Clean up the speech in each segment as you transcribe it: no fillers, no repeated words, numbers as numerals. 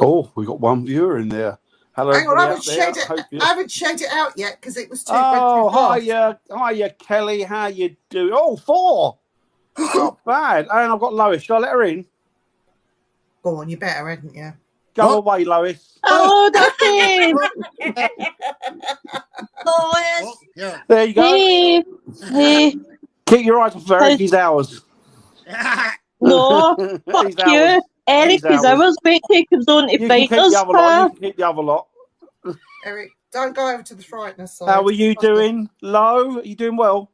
Oh, we got one viewer in there. Hello, Hang on, I everybody out there. haven't shared it out yet because it was too. Oh, went too fast. hiya, Kelly. How you doing? Oh, 4. Not bad. And I've got Lois. Shall I let her in? Go on, you better, hadn't you? Go away, Lois. Oh, Ducky! Lois! Yeah. There you go. Hey! Hey! Keep your eyes off Eric. He's ours. No, fuck He's you. ours. Eric He's is ours. ours. Wait till he comes on to You can fight keep us, the other lot. You can keep the other lot. Eric, don't go over to the frightener side. How are you doing, Lo? Are you doing well?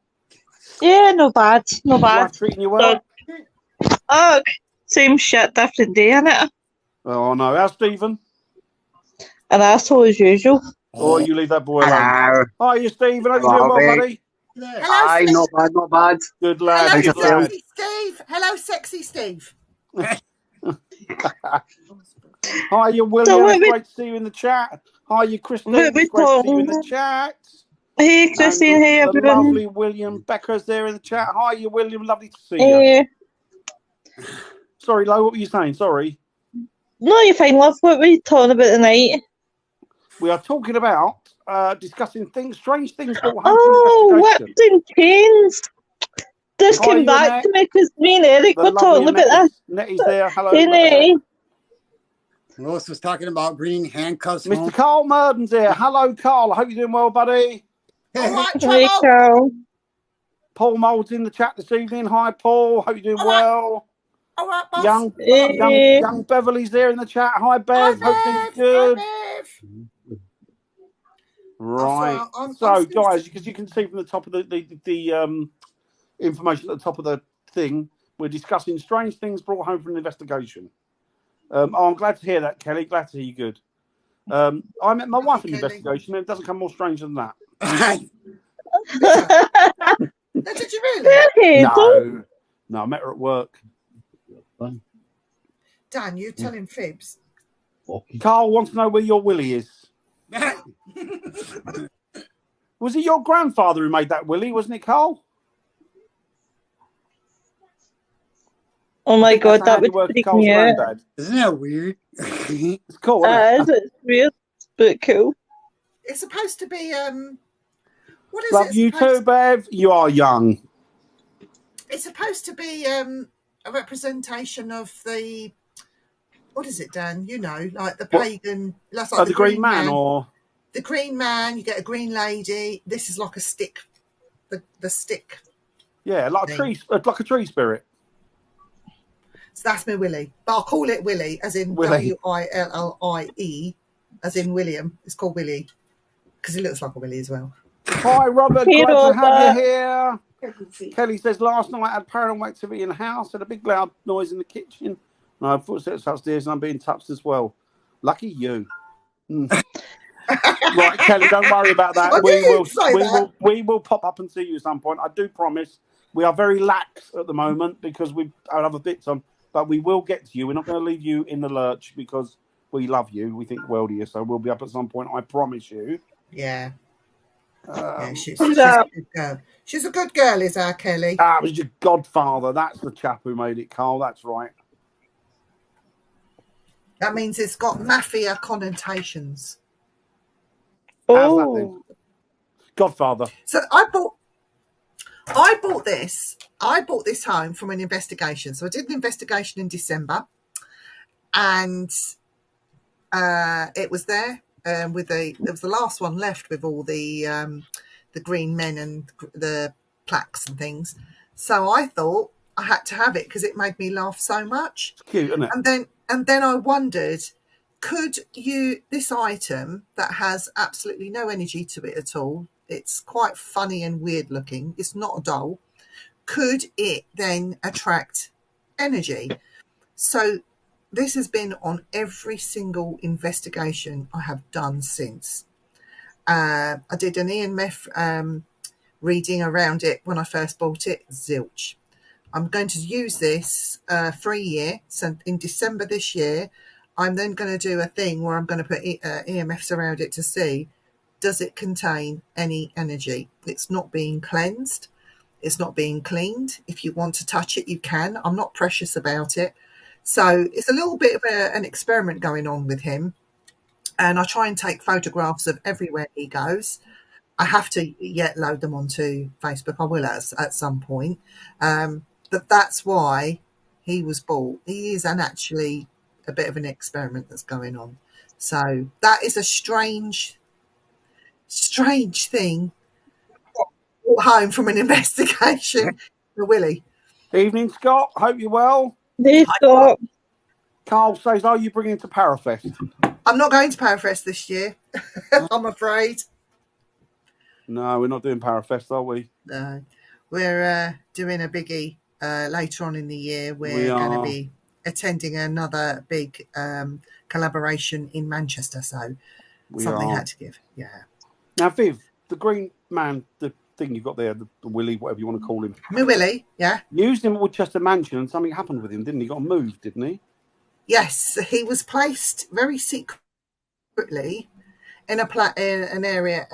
Yeah, no bad. No bad. Life treating you well? Oh, same shit, different day, innit? Oh, no. How's Stephen? An asshole as usual. Oh, you leave that boy alone. Hello. Hiya, Stephen. How you Hello, doing well, mate. buddy? Hi, not bad, not bad. Good lad, Hello, good lad. sexy Steve. Hello, sexy Steve. Hiya, William. It's great to see you in the chat. Hiya, Christine. It's great to see you in the chat. Hey, Christine. And hey, the everyone. lovely William Becker's there in the chat. Hiya, William. Lovely to see you. Sorry, Lo, what were you saying? Sorry. No, you're fine, love. What were you talking about tonight? We are talking about discussing strange things. Whipped and Chains. This came back to me because me and Eric were talking about this. Nettie's there. Hello. Hey, Lois was talking about bringing handcuffs Mr. home. Carl Murden's here. Hello, Carl. I hope you're doing well, buddy. All right, hey, Carl. Paul Mould's in the chat this evening. Hi, Paul. Hope you're doing well. All right, boss. Young Beverly's there in the chat. Hi, Bev. Hope things good. Hi, Bev. Right. So, guys, because you can see from the top of the information at the top of the thing, we're discussing strange things brought home from an investigation. I'm glad to hear that, Kelly. Glad to hear you good. I met my wife in an investigation, and it doesn't come more strange than that. Did you really? No, I met her at work. Dan, you telling fibs. Carl wants to know where your Willie is. Was it your grandfather who made that Willie, wasn't it, Carl? Oh my God, that would freak me out. Isn't that weird? It's cool, isn't it? It's weird, but cool. It's supposed to be what is Love it? you too, Bev. You are young. It's supposed to be a representation of the, what is it, Dan? You know, like the pagan. That's like the Green Man, or the Green Man. You get a green lady. This is like a stick. The stick. Yeah, like a tree spirit. So that's my Willie. But I'll call it Willie, as in Willie, as in William. It's called Willie because he looks like a Willie as well. Hi, Robert. Glad to have you here. Kelly says, last night I had paranormal activity in the house, had a big loud noise in the kitchen. And I have footsteps upstairs and I'm being touched as well. Lucky you. Right, Kelly, don't worry about that. We will pop up and see you at some point. I do promise. We are very lax at the moment because we've had other bits on, but we will get to you. We're not going to leave you in the lurch because we love you. We think well of you, so we'll be up at some point. I promise you. Yeah. She's a good girl. She's a good girl, is our Kelly. It was your godfather. That's the chap who made it, Carl. That's right. That means it's got mafia connotations. How's that then? Godfather. So I bought this home from an investigation. So I did an investigation in December, and it was there it was the last one left with all the green men and the plaques and things. So I thought I had to have it because it made me laugh so much. It's cute, isn't it? And then I wondered, could this item that has absolutely no energy to it at all, it's quite funny and weird looking, it's not a doll, could it then attract energy? So this has been on every single investigation I have done since. I did an EMF reading around it when I first bought it, zilch. I'm going to use this for a year. So in December this year, I'm then going to do a thing where I'm going to put EMFs around it to see, does it contain any energy? It's not being cleansed. It's not being cleaned. If you want to touch it, you can. I'm not precious about it. So it's a little bit of an experiment going on with him. And I try and take photographs of everywhere he goes. I have to yet load them onto Facebook. I will at some point. But that's why he was bought. He is actually a bit of an experiment that's going on. So that is a strange thing brought home from an investigation for Willie. Evening, Scott. Hope you're well. Hey, Scott. Carl says, are you bringing to Parafest? I'm not going to Parafest this year, I'm afraid. No, we're not doing Parafest, are we? No. We're doing a biggie later on in the year. We're going to be attending another big collaboration in Manchester. So something had to give. Yeah. Now, Viv, the green man, the thing you've got there, the Willie, whatever you want to call him. Me Willie, yeah. Used him at Woodchester Mansion and something happened with him, didn't he? He got moved, didn't he? Yes, he was placed very secretly in an area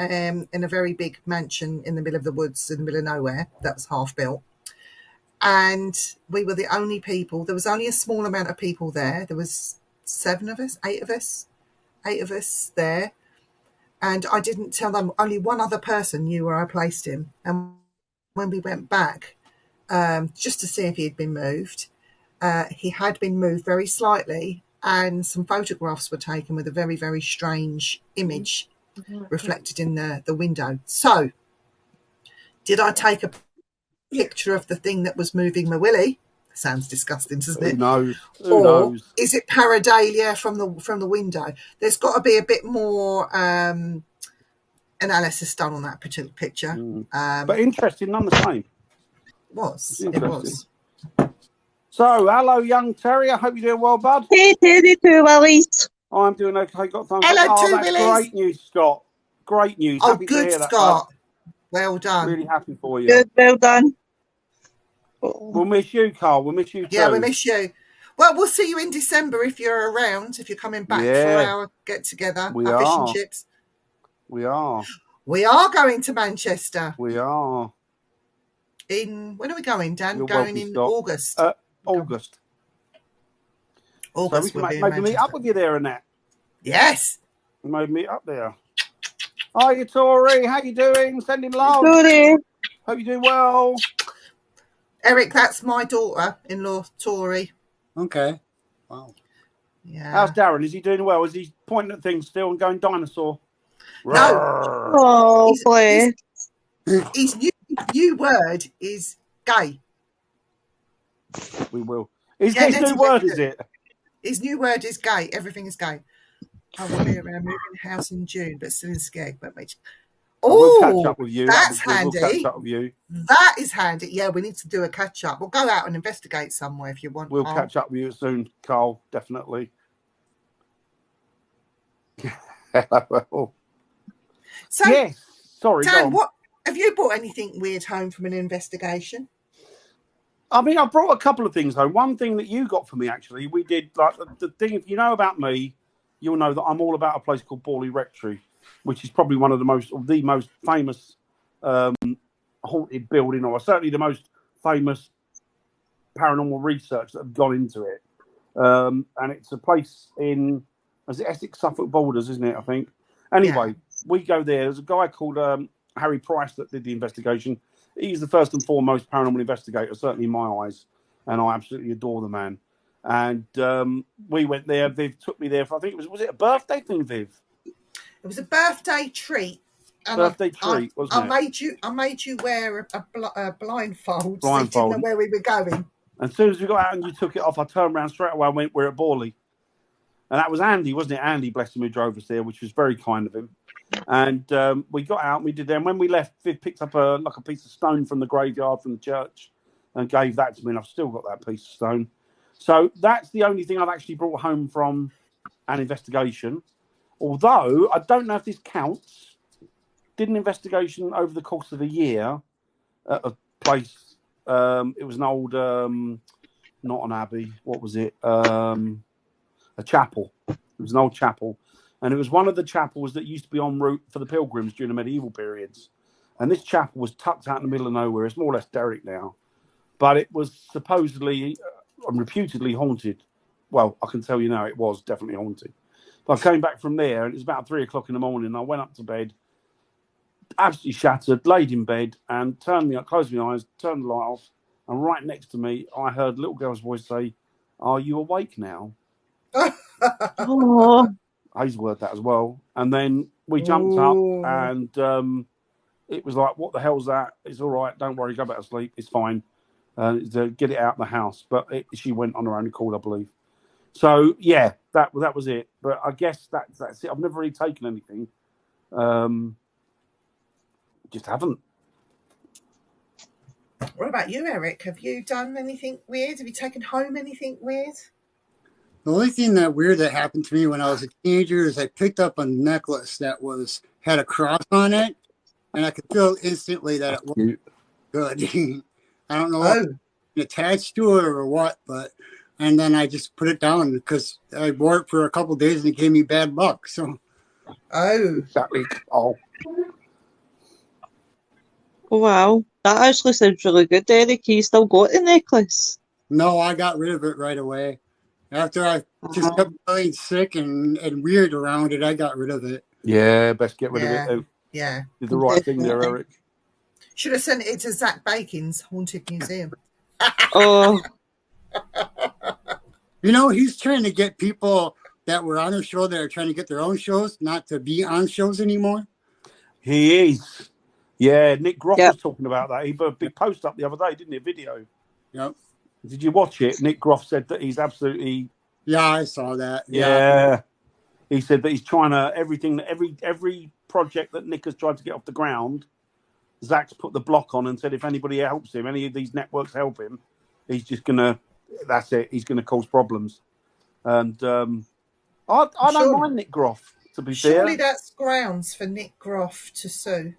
in a very big mansion in the middle of the woods, in the middle of nowhere, that was half built. And we were the only people. There was only a small amount of people there. There was 8 of us there. And I didn't tell them. Only one other person knew where I placed him. And when we went back just to see if he had been moved, he had been moved very slightly, and some photographs were taken with a very, very strange image reflected in the window. So, did I take a picture of the thing that was moving my Willie? Sounds disgusting, doesn't it? Who knows? Who knows? Is it pareidolia from the window? There's got to be a bit more analysis done on that particular picture. But interesting, none the same. It was. So, hello, young Terry. I hope you're doing well, bud. Hey, Terry, two Willies. I'm doing okay. Got time. Hello, two that's Willies. Great news, Scott. Great news. Oh, Happy to good, hear that, Scott. bud. Well done. Really happy for you. Good, well done. We'll miss you, Carl. We'll miss you too. Yeah, we miss you. Well, we'll see you in December if you're around, if you're coming back for our get-together, our fish and chips. We are. We are going to Manchester. We are. When are we going, Dan? You're going welcome, in Scott. August. August. August. So we we'll can be maybe in meet up with you there and that. Yes. Maybe meet up there. Hi, Tori. How you doing? Sending love. Sorry. Hope you're doing well. Eric, that's my daughter-in-law, Tori. Okay. Wow. Yeah. How's Darren? Is he doing well? Is he pointing at things still and going dinosaur? No. Oh, boy. His new word is gay. We will. His new word, is it? His new word is gay. Everything is gay. I will be around moving house in June, but still in Skeg. But we'll catch up with you. That's handy. We'll catch up with you. That is handy. Yeah, we need to do a catch up. We'll go out and investigate somewhere if you want. We'll catch up with you soon, Carl. Definitely. So, yes. Sorry, Dan, what have you brought anything weird home from an investigation? I mean, I brought a couple of things home. One thing that you got for me, actually, we did like the thing. If you know about me, you'll know that I'm all about a place called Borley Rectory, which is probably one of the most famous haunted building, or certainly the most famous paranormal research that have gone into it. And it's a place in, is it Essex, Suffolk borders, isn't it? I think. Anyway, we go there. There's a guy called Harry Price that did the investigation. He's the first and foremost paranormal investigator, certainly in my eyes, and I absolutely adore the man. And we went there. Viv took me there for, I think was it a birthday thing, Viv? It was a birthday treat. And wasn't it? I made you wear a blindfold so you didn't know where we were going. As soon as we got out and you took it off, I turned around straight away and went, we're at Borley. And that was Andy, wasn't it? Andy, bless him, who drove us there, which was very kind of him. And we got out and we did that. And when we left, Viv picked up a piece of stone from the graveyard from the church and gave that to me. And I've still got that piece of stone. So that's the only thing I've actually brought home from an investigation. Although, I don't know if this counts. Did an investigation over the course of a year at a place. It was an old, not an abbey. What was it? A chapel. It was an old chapel. And it was one of the chapels that used to be en route for the pilgrims during the medieval periods. And this chapel was tucked out in the middle of nowhere. It's more or less derelict now. But it was supposedly and reputedly haunted. Well, I can tell you now, it was definitely haunted. But I came back from there, and it was about 3 o'clock in the morning. And I went up to bed, absolutely shattered, laid in bed, and closed my eyes, turned the light off, and right next to me, I heard a little girl's voice say, "Are you awake now?" Oh, Hayes word that as well. And then we jumped up, and it was like, "What the hell's that?" It's all right. Don't worry. Go back to sleep. It's fine. Get it out of the house. But she went on her own accord, I believe. So yeah, that was it. But I guess that's it. I've never really taken anything. Just haven't. What about you, Eric? Have you done anything weird? Have you taken home anything weird? The only thing that happened to me when I was a teenager is I picked up a necklace that had a cross on it, and I could feel instantly that it wasn't good. I don't know if it's attached to it or what, and then I just put it down because I wore it for a couple of days and it gave me bad luck. So, exactly. Oh, wow. That actually sounds really good, Eric. You still got the necklace? no, I got rid of it right away. After I just kept feeling sick and weird around it, I got rid of it. Yeah, best get rid of it. Yeah. Did the right thing there, Eric. Should have sent it to Zach Bacon's Haunted Museum. Oh. You know, he's trying to get people that were on the show that are trying to get their own shows not to be on shows anymore. He is. Yeah, Nick Groff was talking about that. He put a big post up the other day, didn't he? A video. Yep. Did you watch it? Nick Groff said that he's absolutely. Yeah, I saw that. Yeah. He said that he's trying to every project that Nick has tried to get off the ground, Zach's put the block on and said if anybody helps him, any of these networks help him, he's just gonna. That's it. He's gonna cause problems. And I don't mind Nick Groff. To be fair, surely that's grounds for Nick Groff to sue.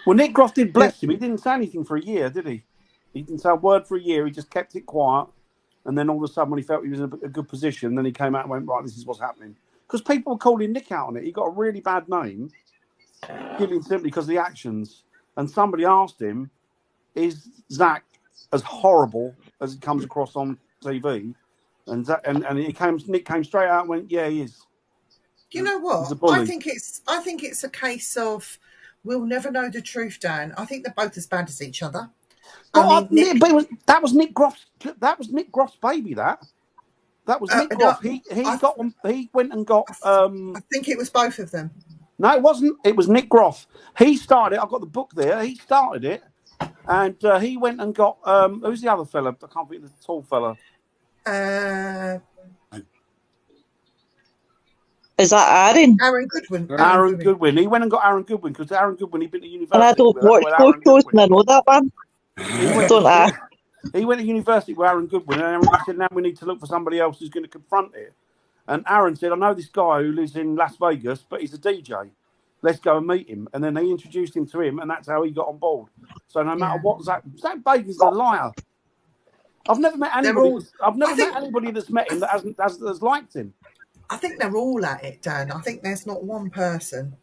Well, Nick Groff did bless him. He didn't say anything for a year, did he? He didn't say a word for a year. He just kept it quiet. And then all of a sudden, when he felt he was in a good position, then he came out and went, right, this is what's happening. Because people were calling Nick out on it. He got a really bad name, purely simply because of the actions. And somebody asked him, is Zach as horrible as it comes across on TV? And Nick came straight out and went, yeah, he is. You know what? I think it's a case of we'll never know the truth, Dan. I think they're both as bad as each other. But that was Nick Groff's. That was Nick Groff's baby. That was Nick Groff. He went and got. I think it was both of them. No, it wasn't. It was Nick Groff. He started it. I've got the book there. He started it, and he went and got. Who's the other fella? I can't think of the tall fella. Is that Aaron? Aaron Goodwin. Aaron Goodwin. He went and got Aaron Goodwin because Aaron Goodwin, he'd been to university. And I don't watch those shows, and I know that man. He went to university with Aaron Goodwin, and he said, now we need to look for somebody else who's going to confront it. And Aaron said, I know this guy who lives in Las Vegas, but he's a DJ. Let's go and meet him. And then they introduced him to him, and that's how he got on board. So no matter what, Zach Bacon's a liar. I've never met anybody. Anybody that's met him that has liked him. I think they're all at it, Dan. I think there's not one person.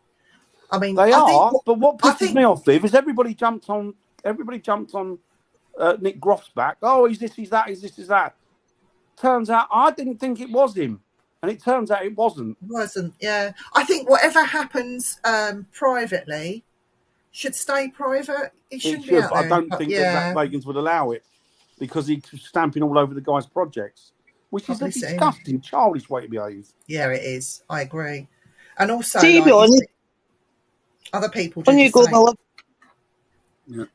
I mean, they are. But what pisses me off, Viv, is everybody jumped on Nick Groff's back. Oh, he's this, he's that, he's this, he's that. Turns out I didn't think it was him, and it turns out it wasn't. It wasn't. Yeah, I think whatever happens privately should stay private. It shouldn't be out there. I don't think that Zach Bagans would allow it because he's stamping all over the guy's projects. Which is a disgusting, childish way to behave. Yeah, it is. I agree. And also, other people do the same.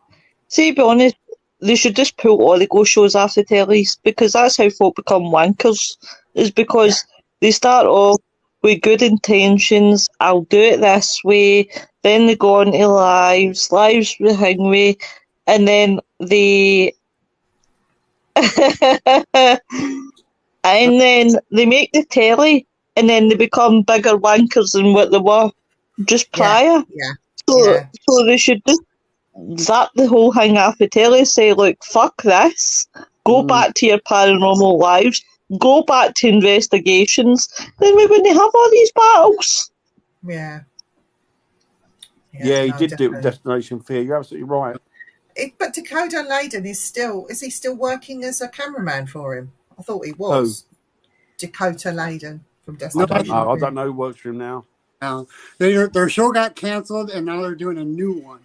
See, be honest, they should just pull all the ghost shows off the tellies because that's how folk become wankers. Is because they start off with good intentions. I'll do it this way. Then they go on to lives the hang way, and then they. And then they make the telly, and then they become bigger wankers than what they were just prior. So they should just zap the whole thing off the telly, say, look, fuck this, go back to your paranormal lives, go back to investigations, then we wouldn't have all these battles. Yeah, he did do it with Destination Fear. You're absolutely right. But Dakota Layden is he still working as a cameraman for him? I thought he was. Dakota Layden from I Destination. don't know who works for him now. Their show got canceled, and now they're doing a new one.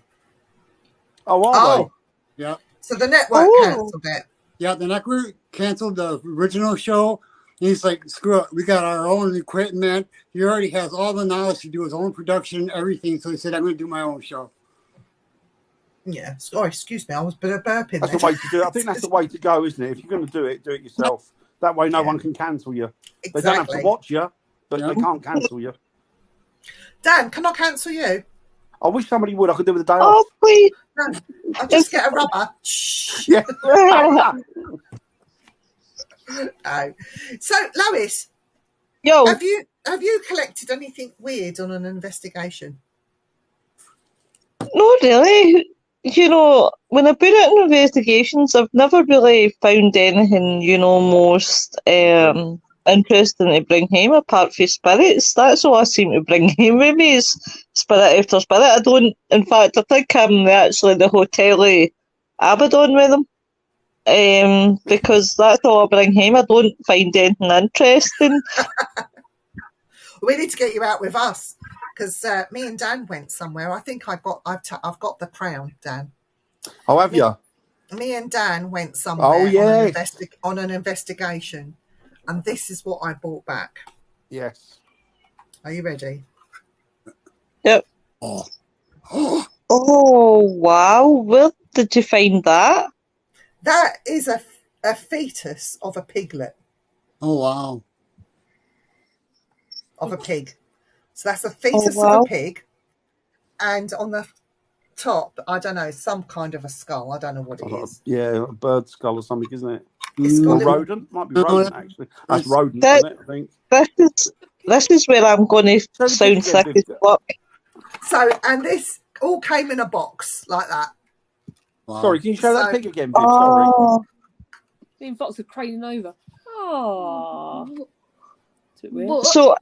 Oh, are they? Yeah. So the network canceled it. Yeah, the network canceled the original show. He's like, screw it. We got our own equipment. He already has all the knowledge to do his own production, everything. So he said, I'm going to do my own show. Yeah. Sorry, excuse me. I was burping. That's the way to do it. I think that's the way to go, isn't it? If you're going to do it yourself. That way no one can cancel you. Exactly. They don't have to watch you, but they can't cancel you. Dan, can I cancel you? I wish somebody would. I could do with a day off. Oh, please. No, I'll just get a rubber. Shh. Yeah. Oh. So, Lois, Yo, have you collected anything weird on an investigation? not really. You know, when I put it in investigations, I've never really found anything, most interesting to bring home apart from spirits. That's all I seem to bring home with me is spirit after spirit. I don't, in fact, I think I'm actually the hotel Abaddon with them. Because that's all I bring home. I don't find anything interesting. We need to get you out with us. Because me and Dan went somewhere. I think I've got the crown, Dan. Oh, have you? Me and Dan went somewhere on an investigation, and this is what I brought back. Yes. Are you ready? Yep. Oh, wow. Where did you find that? That is a fetus of a piglet. Oh, wow. Of a pig. So that's a fetus of a pig, and on the top, I don't know, some kind of a skull. I don't know what it is. Yeah, a bird skull or something, isn't it? It's got or rodent. Might be rodent, actually. That's rodent, isn't it, I think? This is where I'm going to sound sick as fuck. So, and this all came in a box like that. Wow. Sorry, can you show that pig again, Viv? Sorry. Me and Fox are craning over. Oh. It's a bit weird. So,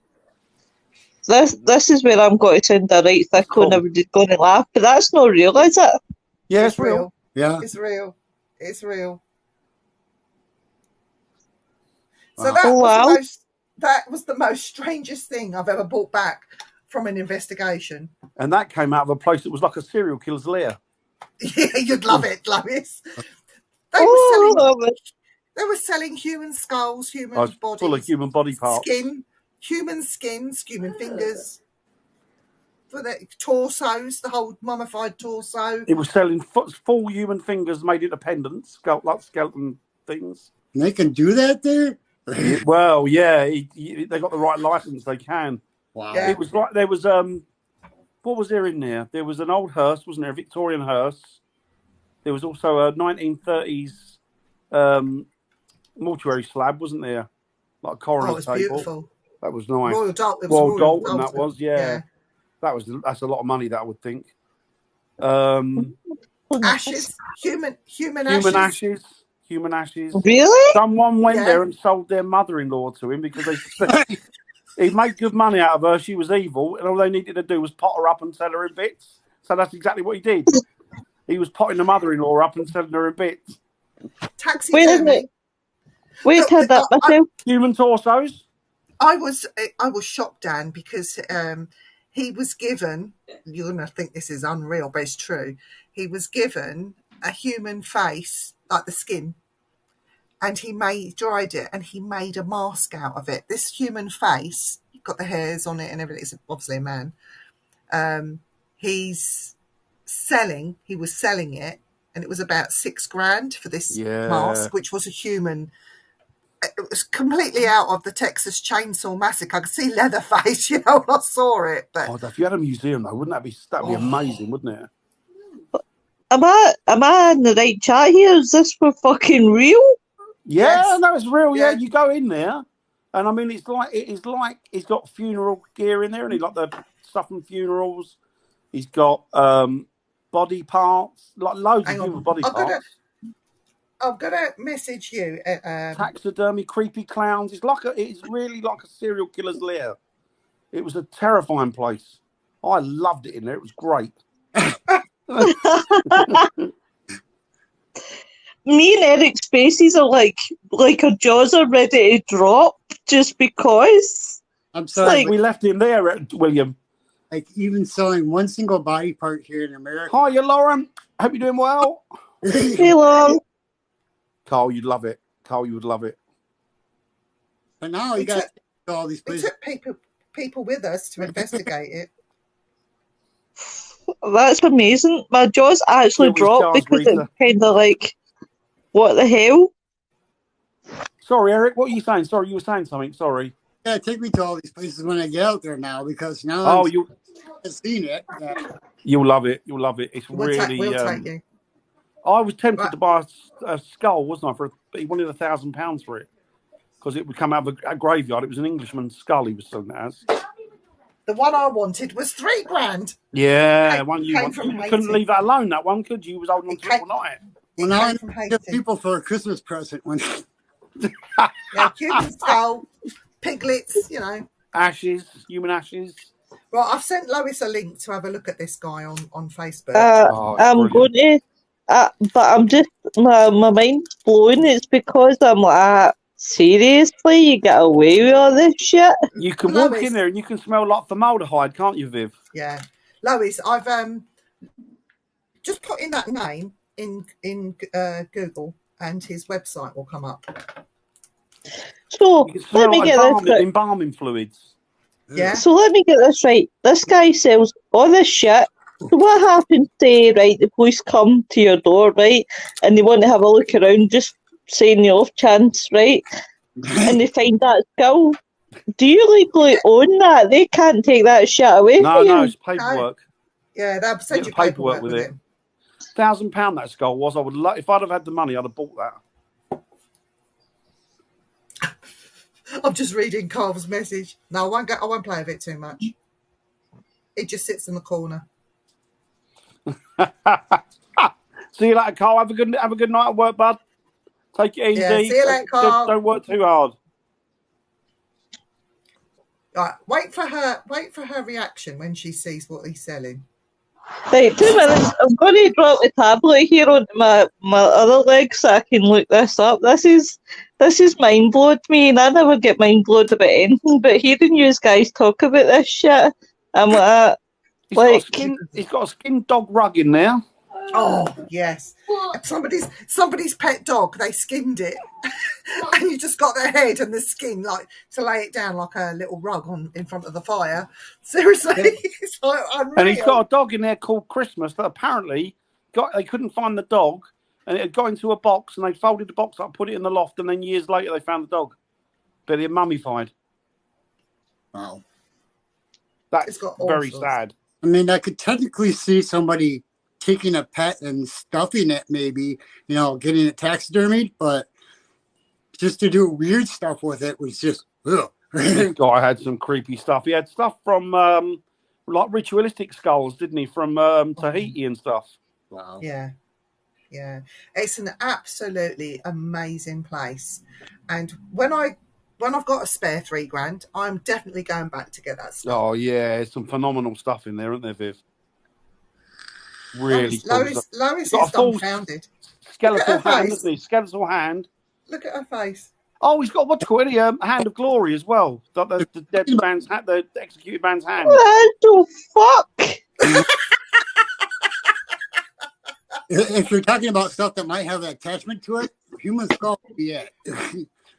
this is where I'm going to sound a right thick and everybody's going to laugh, but that's not real, is it? Yeah, it's real. Yeah. It's real. It's real. Wow. So that was the most strangest thing I've ever brought back from an investigation. And that came out of a place that was like a serial killer's lair. Yeah, you'd love it, Lois. They were selling human skulls, human bodies. Full of human body parts. Human skins, human fingers, for the torsos, the whole mummified torso. It was selling full human fingers made into pendants, like skeleton things. And they can do that there? Well, yeah, they got the right license. They can. Wow. Yeah. It was like there was what was there in there? There was an old hearse, wasn't there? A Victorian hearse. There was also a 1930s mortuary slab, wasn't there? Like a coroner's table. Beautiful. That was nice. Royal Dalton, that was, yeah. That's a lot of money, that I would think. Ashes, human ashes. Human ashes. Really? Someone went there and sold their mother-in-law to him because he made good money out of her. She was evil, and all they needed to do was pot her up and sell her in bits. So that's exactly what he did. He was potting the mother-in-law up and selling her in bits. Taxidermy. We've had that myself. Human torsos. I was shocked, Dan, because he was given, you're going to think this is unreal, but it's true. He was given a human face, like the skin, and he dried it and he made a mask out of it. This human face, got the hairs on it and everything. It's obviously a man. He was selling it, and it was about $6,000 for this mask, which was a human. It was completely out of the Texas Chainsaw Massacre. I could see Leatherface, when I saw it. But if you had a museum, though, wouldn't that'd be amazing, wouldn't it? Am I in the right chat here? Is this for fucking real? Yeah, no, it's real. Yeah, you go in there, and I mean, it's like he's got funeral gear in there, and he's like the stuff from funerals. He's got body parts, like loads of human body parts. I'm gonna message you. Taxidermy, creepy clowns. It's really like a serial killer's lair. It was a terrifying place. I loved it in there. It was great. me and Eric's faces are like our jaws are ready to drop just because. I'm sorry, like, we left him there, William. Like even selling one single body part here in America. Hiya, Lauren. Hope you're doing well. Hey, Lauren. Carl, you'd love it. Carl, you would love it. But now you got all these places. We took people with us to investigate it. That's amazing. My jaws actually dropped because it's kind of like, what the hell? Sorry, Eric. What are you saying? Sorry, you were saying something. Sorry. Yeah, take me to all these places when I get out there now, because now you I've seen it. You'll love it. You'll love it. It's We'll really. take you. I was tempted to buy a skull, wasn't I? He wanted £1,000 for it because it would come out of a graveyard. It was an Englishman's skull he was selling it as. The one I wanted was $3,000. Yeah, one you wanted. You couldn't leave that alone. That one, could you? Was holding on to it all night. Well, now I give people for a Christmas present when. Yeah, Cuban skull, piglets, ashes, human ashes. Well, I've sent Lois a link to have a look at this guy on Facebook. I'm going to, but I'm just my mind's blown. It's because I'm like, seriously, you get away with all this shit? You can walk in there and you can smell like formaldehyde, can't you, Viv? Yeah, Lois, I've just put in that name in Google, and his website will come up. So let me get this right. Embalming fluids. Yeah. So let me get this right. This guy sells all this shit. So what happens, say, right, the police come to your door, right, and they want to have a look around, just saying the off chance, right, and they find that skull. Do you legally own that? They can't take that shit away from you. No, it's paperwork. Yeah, they'll send you paperwork with it. £1,000 that skull was. I would if I'd have had the money, I'd have bought that. I'm just reading Carl's message. No, I won't play with it too much. It just sits in the corner. See you later, Carl. Have a good night at work, bud. Take it easy. Yeah, see you later, Carl. Don't work too hard. Right, wait for her reaction when she sees what he's selling. Right, 2 minutes. I'm going to drop the tablet here on my other leg so I can look this up. This is mind blowing to me, and I never get mind blown about anything. But hearing you guys talk about this shit, I'm like, he's got a skin dog rug in there. Oh yes, somebody's pet dog. They skinned it, and you just got their head and the skin like to lay it down like a little rug in front of the fire. Seriously, it's like unreal. And he's got a dog in there called Christmas that apparently they couldn't find the dog, and it had got into a box, and they folded the box up, put it in the loft, and then years later they found the dog, but it mummified. Wow, that's very sad. I mean, I could technically see somebody taking a pet and stuffing it, maybe, getting it taxidermied, but just to do weird stuff with it was just, ugh. This guy had some creepy stuff. He had stuff from like ritualistic skulls, didn't he? From Tahiti and stuff. Wow. Yeah. It's an absolutely amazing place. And when I've got a spare $3,000, I'm definitely going back to get that stuff. Oh yeah, there's some phenomenal stuff in there, isn't there, Viv? Really Lois is dumbfounded. Skeletal hand, isn't he? Skeletal hand. Look at her face. Oh, he's got what's called a hand of glory as well. The dead man's hand, the executed man's hand. What the fuck? If you're talking about stuff that might have an attachment to it, human skull would be it.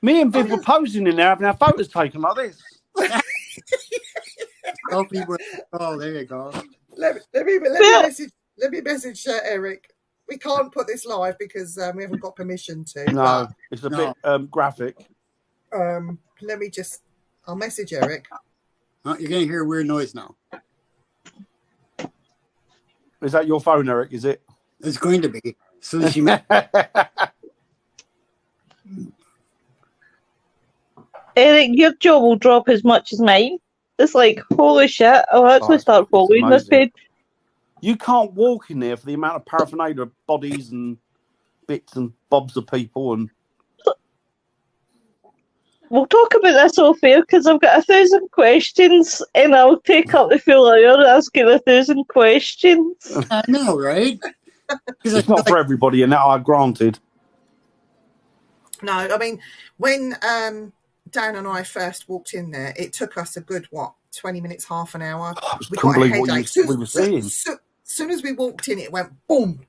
Me and Viv were posing in there having our photos taken like this. Oh, there you go. Let me message Eric. We can't put this live because we haven't got permission to. No, it's a bit graphic. Let me I'll message Eric. Oh, you're going to hear a weird noise now. Is that your phone, Eric? Is it? It's going to be. As soon as you Eric, your jaw will drop as much as mine. It's like, holy shit, I'll actually start following this page. You can't walk in there for the amount of paraphernalia, bodies and bits and bobs of people. And we'll talk about this off air because I've got 1,000 questions and I'll take up the full hour asking 1,000 questions. I know, right? It's not for everybody, and that I granted. No, I mean, when Dan and I first walked in there, it took us a good, 20 minutes, half an hour. We got a headache. We were seeing. As soon as we walked in, it went boom.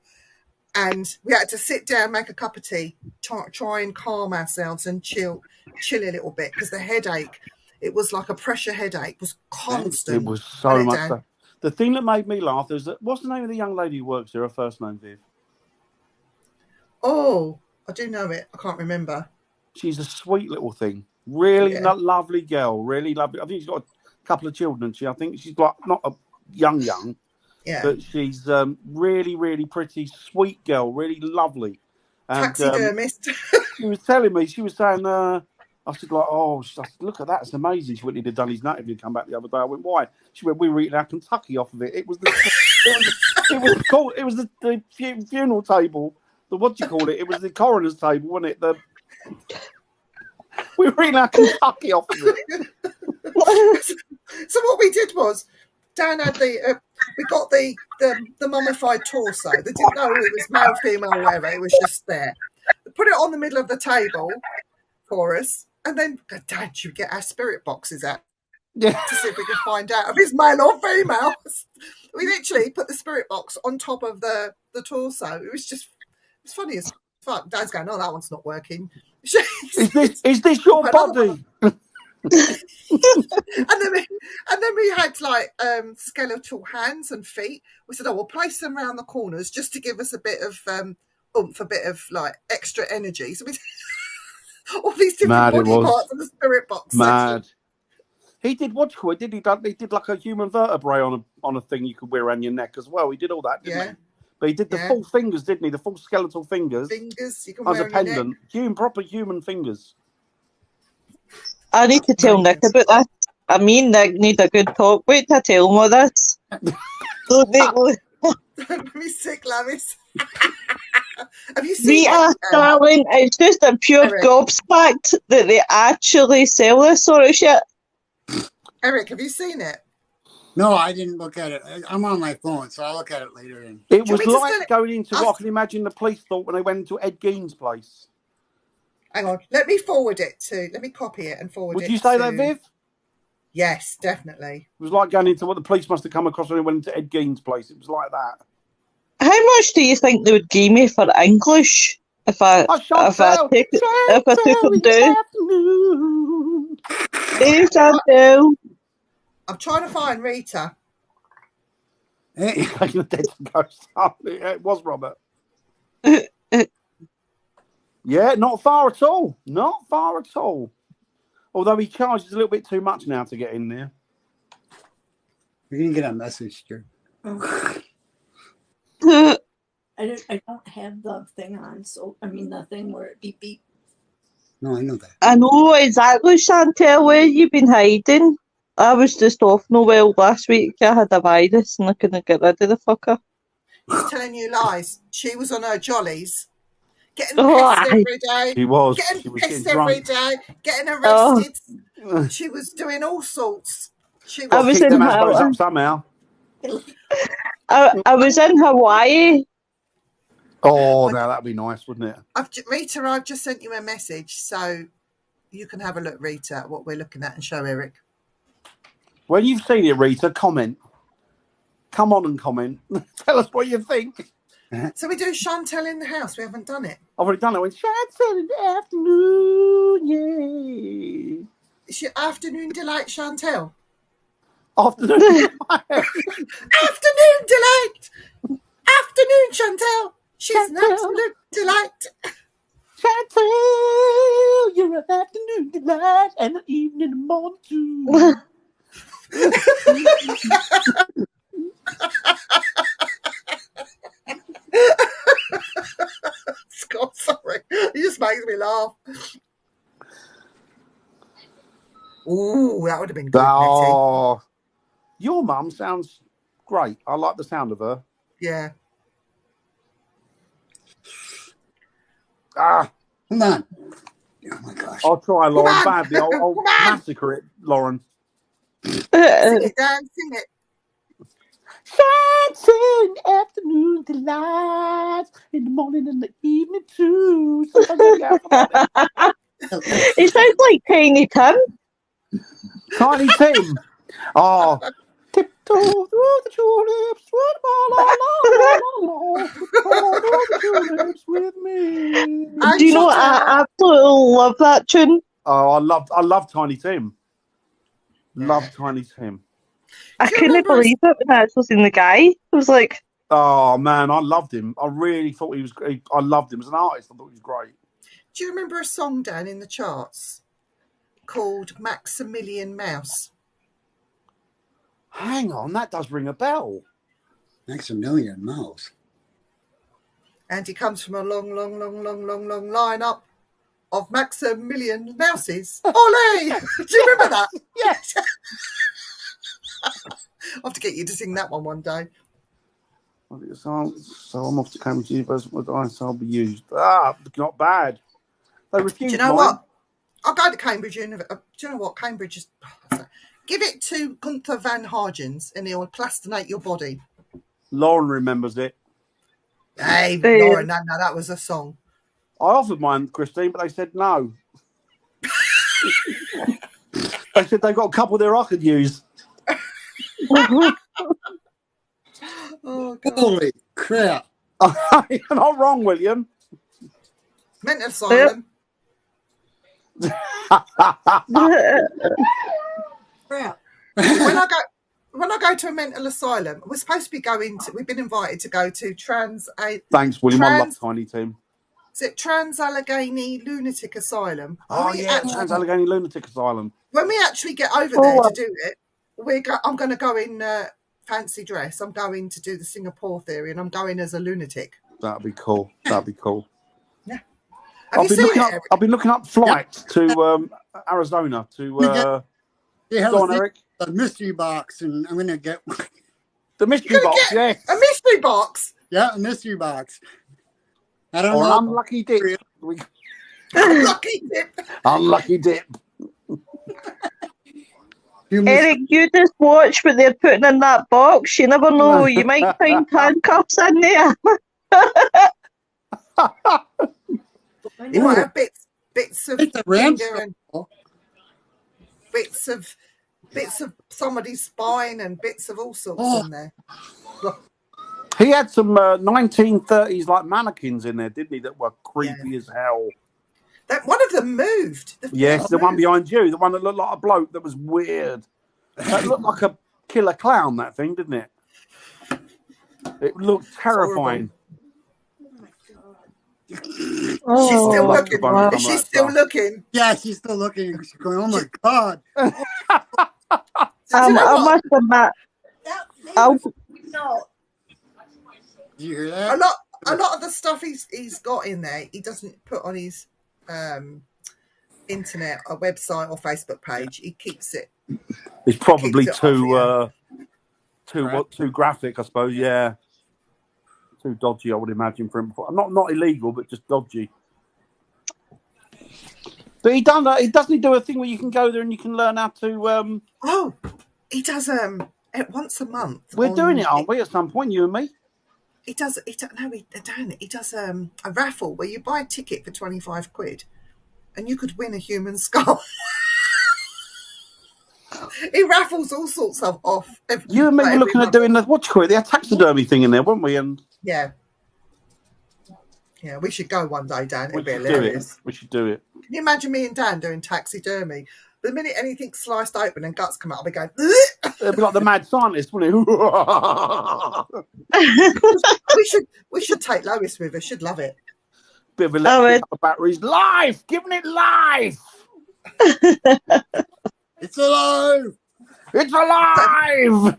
And we had to sit down, make a cup of tea, try and calm ourselves and chill a little bit, because the headache, it was like a pressure headache, was constant. It was so much so. The thing that made me laugh is that, what's the name of the young lady who works there? Her first name, Viv? Oh, I do know it. I can't remember. She's a sweet little thing. Really lovely girl. Really lovely. I think she's got a couple of children. I think she's like not a young. Yeah. But she's really, really pretty, sweet girl, really lovely. And, taxidermist. She was telling me, she was saying, I said, like, oh, look at that, it's amazing. She went, he'd have done his nut if he'd come back the other day. I went, why? She went, we were eating our Kentucky off of it. It was the funeral table. What do you call it? It was the coroner's table, wasn't it? We were eating our Kentucky off of it. So what we did was, Dan had we got the mummified torso. They didn't know it was male, female, or whatever. It was just there. They put it on the middle of the table for us, and then, Dan, should we get our spirit boxes out to see if we can find out if it's male or female? We literally put the spirit box on top of the torso. It's funny as fuck. Dad's going, oh, that one's not working. Is this your body? and then we had like skeletal hands and feet. We said, oh, we'll place them around the corners just to give us a bit of oomph, a bit of like extra energy. So we all these different body parts of the spirit box. Mad. Section. He did what you call it? He did like a human vertebrae on a thing you could wear around your neck as well. He did all that, didn't he? But he did the full fingers, didn't he? The full skeletal fingers. Fingers you can wear as a pendant. Proper human fingers. I need to tell Nick about that. I mean, Nick need a good talk. Wait to tell him all this. Don't make me sick, Lavis. Have you seen Rita, darling, it's just a pure gobsmacked that they actually sell this sort of shit. Eric, have you seen it? No, I didn't look at it. I'm on my phone, so I'll look at it later. It was like going into what I can imagine the police thought when they went into Ed Gein's place. Hang on, let me copy it and forward it. Would you say that, Viv? Yes, definitely. It was like going into what the police must have come across when they went into Ed Gein's place. It was like that. How much do you think they would give me for English if I took them down? Hey, Chantel. I'm trying to find Rita. It was Robert. Yeah, not far at all. Not far at all. Although he charges a little bit too much now to get in there. You're going to get a message here. I don't have the thing on, so I mean the thing where it beep beep. No, I know that. I know exactly, Chantel, where you've been hiding. I was just off Noel last week. I had a virus and I couldn't get rid of the fucker. He's telling you lies. She was on her jollies. Getting pissed every day. She was. Getting pissed every day. Getting arrested. She was doing all sorts. I was in Hawaii. Somehow. I was in Hawaii. Oh, now that'd be nice, wouldn't it? Rita, I've just sent you a message, so you can have a look, Rita, at what we're looking at and show Eric. When you've seen it, Rita, comment. Come on and comment. Tell us what you think. So we do Chantel in the house. We haven't done it. I've already done it. I went, Chantel in the afternoon, yay. Is your afternoon delight, Chantel? Afternoon delight. Afternoon delight. Afternoon, Chantel. She's an absolute delight. Chantel, you're an afternoon delight and an evening and morning too. Scott, sorry. He just makes me laugh. Ooh, that would have been good. Oh, your mum sounds great. I like the sound of her. Yeah. Come on. Oh my gosh. I'll try, Lauren, badly. I'll massacre it, Lauren. Sing it, Dan. Sing it. Dancing afternoon delights in the morning and the evening too. He sounds like Tiny Tim. Tiny Tim. Oh, tiptoe through the tulips, the tulips with me. Do you know what? I absolutely love that tune. Oh, I love Tiny Tim. Love Tiny Tim. I couldn't believe it when I actually seen the guy. I was like, oh man, I loved him. I really thought he was great. I loved him as an artist. I thought he was great. Do you remember a song, Dan, in the charts called Maximilian Mouse? Hang on, that does ring a bell. Maximilian Mouse. And he comes from a long lineup of Maximilian Mouses. Ole! Do you remember that? Yes. I'll have to get you to sing that one day. So I'm off to Cambridge University with ice. I'll be used. Not bad. They refused. Do you know what? I'll go to Cambridge University. Do you know what? Cambridge is. Give it to Gunther Van Hagens and he'll plastinate your body. Lauren remembers it. Hey, Lauren, no, that was a song. I offered mine, Christine, but they said no. They said they've got a couple there I could use. Oh, God. Holy crap. You're not wrong, William. Mental asylum. Crap. When I go to a mental asylum, we're supposed to be going to. We've been invited to go to Thanks, William. I love Tiny Tim. Is it Trans-Allegheny Lunatic Asylum? Oh yeah, Trans-Allegheny Lunatic Asylum. When we actually get over there to do it, I'm going to go in fancy dress. I'm going to do the Singapore theory, and I'm going as a lunatic. That'd be cool. That'd be cool. Yeah. I've been looking up flights to Arizona to. Go on, Eric. A mystery box, and I'm going to get the mystery box. Yes, a mystery box. Yeah, a mystery box. I don't know. Unlucky dip. Unlucky dip. Unlucky dip. Eric, you just watch what they're putting in that box. You never know. You might find handcuffs in there. You might have bits of finger and bits of somebody's spine and bits of all sorts in there. He had some 1930s like mannequins in there, didn't he? That were creepy as hell. That one of them moved. The one behind you, the one that looked like a bloke that was weird. That looked like a killer clown. That thing, didn't it? It looked terrifying. Oh, she's still looking. Wow. Is she still looking? Yeah, she's still looking. She's going, oh my God. I must admit. Did you hear that? A lot of the stuff he's got in there, he doesn't put on his internet or website or Facebook page. He keeps it. It's probably too graphic, I suppose. Yeah. Too dodgy, I would imagine, for him. Not illegal, but just dodgy. But he doesn't do a thing where you can go there and you can learn how to. He does once a month. We're doing it, aren't we? At some point, you and me. He does a raffle where you buy a ticket for £25 and you could win a human skull. He raffles all sorts of off. You and me were looking at doing the taxidermy thing in there, weren't we? And yeah, we should go one day, Dan. It'd be hilarious. We should do it. Can you imagine me and Dan doing taxidermy? The minute anything's sliced open and guts come out, I'll be going. It'd be like the mad scientist, wouldn't it? we should take Lois with us. She'd love it. Bit of electric batteries, life, giving it life. It's alive. It's alive.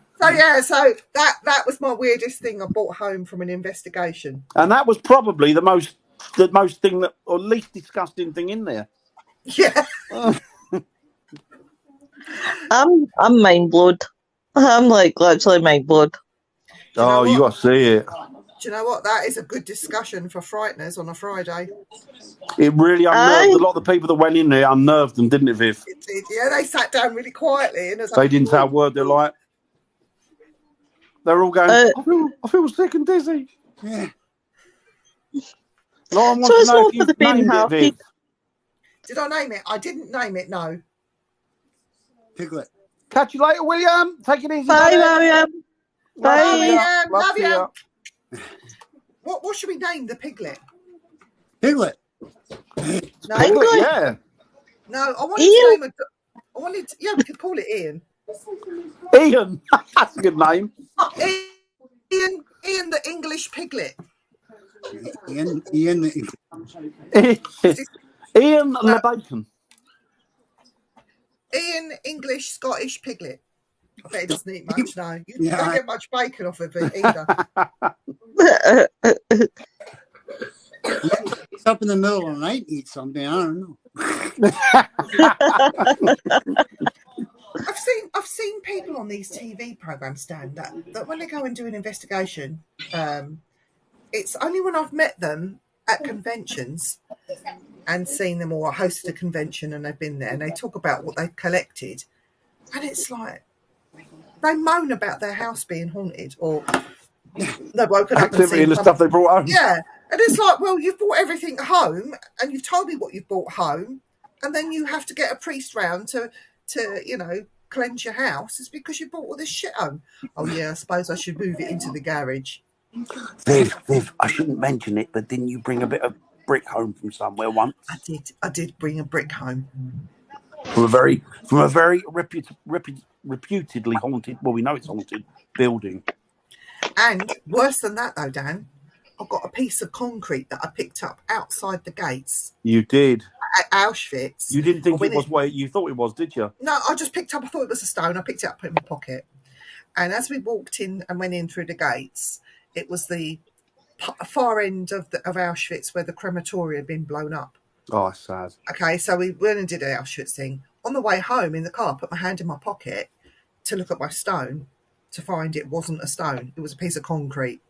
So that was my weirdest thing I brought home from an investigation. And that was probably the most thing that, or least disgusting thing in there. Yeah. I'm mind blown. I'm like literally mind blown. Oh, you got to see it. Do you know what? That is a good discussion for frighteners on a Friday. It really unnerved a lot of the people that went in there. Unnerved them, didn't it, Viv? It did. Yeah, they sat down really quietly and they didn't say a word. They're like, They're all going, I feel sick and dizzy. Yeah. Lauren wants So to it's know all if for you've the being named it, happy. Viv. Did I name it? I didn't name it, no. Piglet. Catch you later, William. Take it easy, Bye, buddy. William. Love Bye. to see ya. Love to see ya. you. What should we name the piglet? Piglet. No, Piglet, yeah. no. I wanted Ian? to name yeah, we could call it Ian. Ian. That's a good name. Ian the English piglet. Ian. Ian No. LeBacon. Ian English Scottish piglet. I bet it doesn't eat much, no. You Yeah, don't get much bacon off of it either. It's up in the middle of the night and eat something. I don't know. I've seen people on these TV programs, Dan, that when they go and do an investigation, it's only when I've met them at conventions and seen them, or hosted a convention and they've been there and they talk about what they've collected, and it's like they moan about their house being haunted, or they've woken up and seen the stuff they brought home. Yeah, and it's like, well, you've brought everything home and you've told me what you've brought home, and then you have to get a priest round to cleanse your house. It's because you brought all this shit home. Oh yeah, I suppose I should move it into the garage. Viv, I shouldn't mention it, but didn't you bring a bit of brick home from somewhere once? I did bring a brick home. From a very reputedly haunted, well, we know it's haunted, building. And worse than that though, Dan, I've got a piece of concrete that I picked up outside the gates. You did. At Auschwitz. You didn't think it was where you thought it was, did you? No, I just picked up, I thought it was a stone. I picked it up, put it in my pocket. And as we walked in and went in through the gates, it was the far end of Auschwitz where the crematorium had been blown up. Oh, that's sad. Okay, so we went and did an Auschwitz thing. On the way home in the car, I put my hand in my pocket to look at my stone, to find it wasn't a stone. It was a piece of concrete.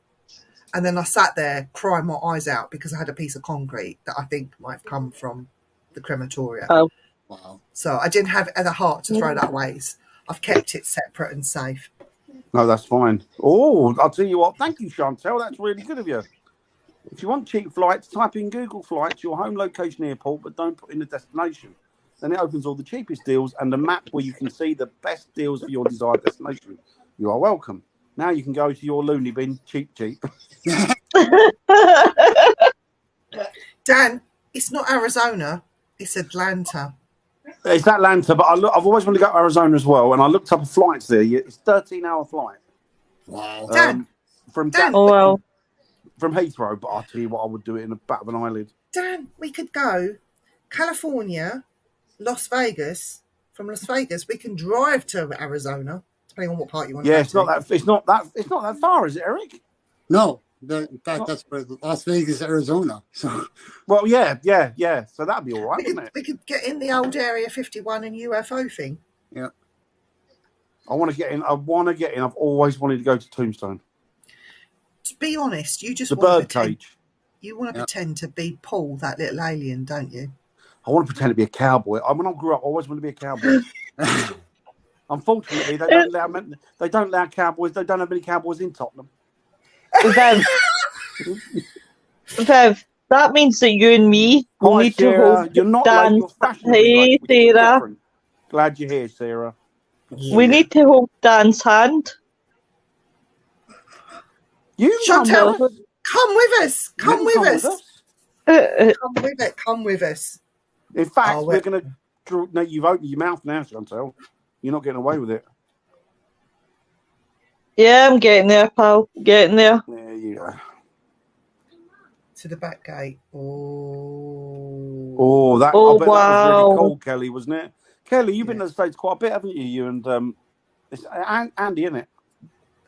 And then I sat there crying my eyes out because I had a piece of concrete that I think might have come from the crematorium. Oh. Wow. So I didn't have the heart to throw that away. I've kept it separate and safe. No, that's fine. Oh, I'll tell you what. Thank you, Chantel. That's really good of you. If you want cheap flights, type in Google Flights, your home location airport, but don't put in the destination. Then it opens all the cheapest deals and the map where you can see the best deals for your desired destination. You are welcome. Now you can go to your loony bin, cheap. Dan, it's not Arizona, it's Atlanta. It's Atlanta, but I've always wanted to go to Arizona as well, and I looked up flights there. It's a 13-hour flight. Wow. From Heathrow, but I'll tell you what, I would do it in the back of an eyelid. Dan, we could go California, Las Vegas. From Las Vegas, we can drive to Arizona, depending on what part you want to go to. It's not that far, is it, Eric? No. In fact, that's where Las Vegas, Arizona. So, well, yeah. So that'd be all right, wouldn't it? We could get in the old Area 51 and UFO thing. Yeah. I want to get in. I've always wanted to go to Tombstone. To be honest, you just the want birdcage. You want to pretend to be Paul, that little alien, don't you? I want to pretend to be a cowboy. When I grew up, I always wanted to be a cowboy. Unfortunately, they don't allow cowboys. They don't have many cowboys in Tottenham. Viv, that means that you and me will need to hold You're not Dan. Hey, Sarah. Glad you're here, Sarah. We need to hold Dan's hand. Chantel, come with us. Come with us. Come with us. In fact, we're going to draw. No, you've opened your mouth now, Chantel. You're not getting away with it. Yeah, I'm getting there, pal. Getting there. There you go. To the back gate. Oh, that wow. That was really cool, Kelly, wasn't it? Kelly, you've been to the States quite a bit, haven't you? You and it's Andy, isn't it?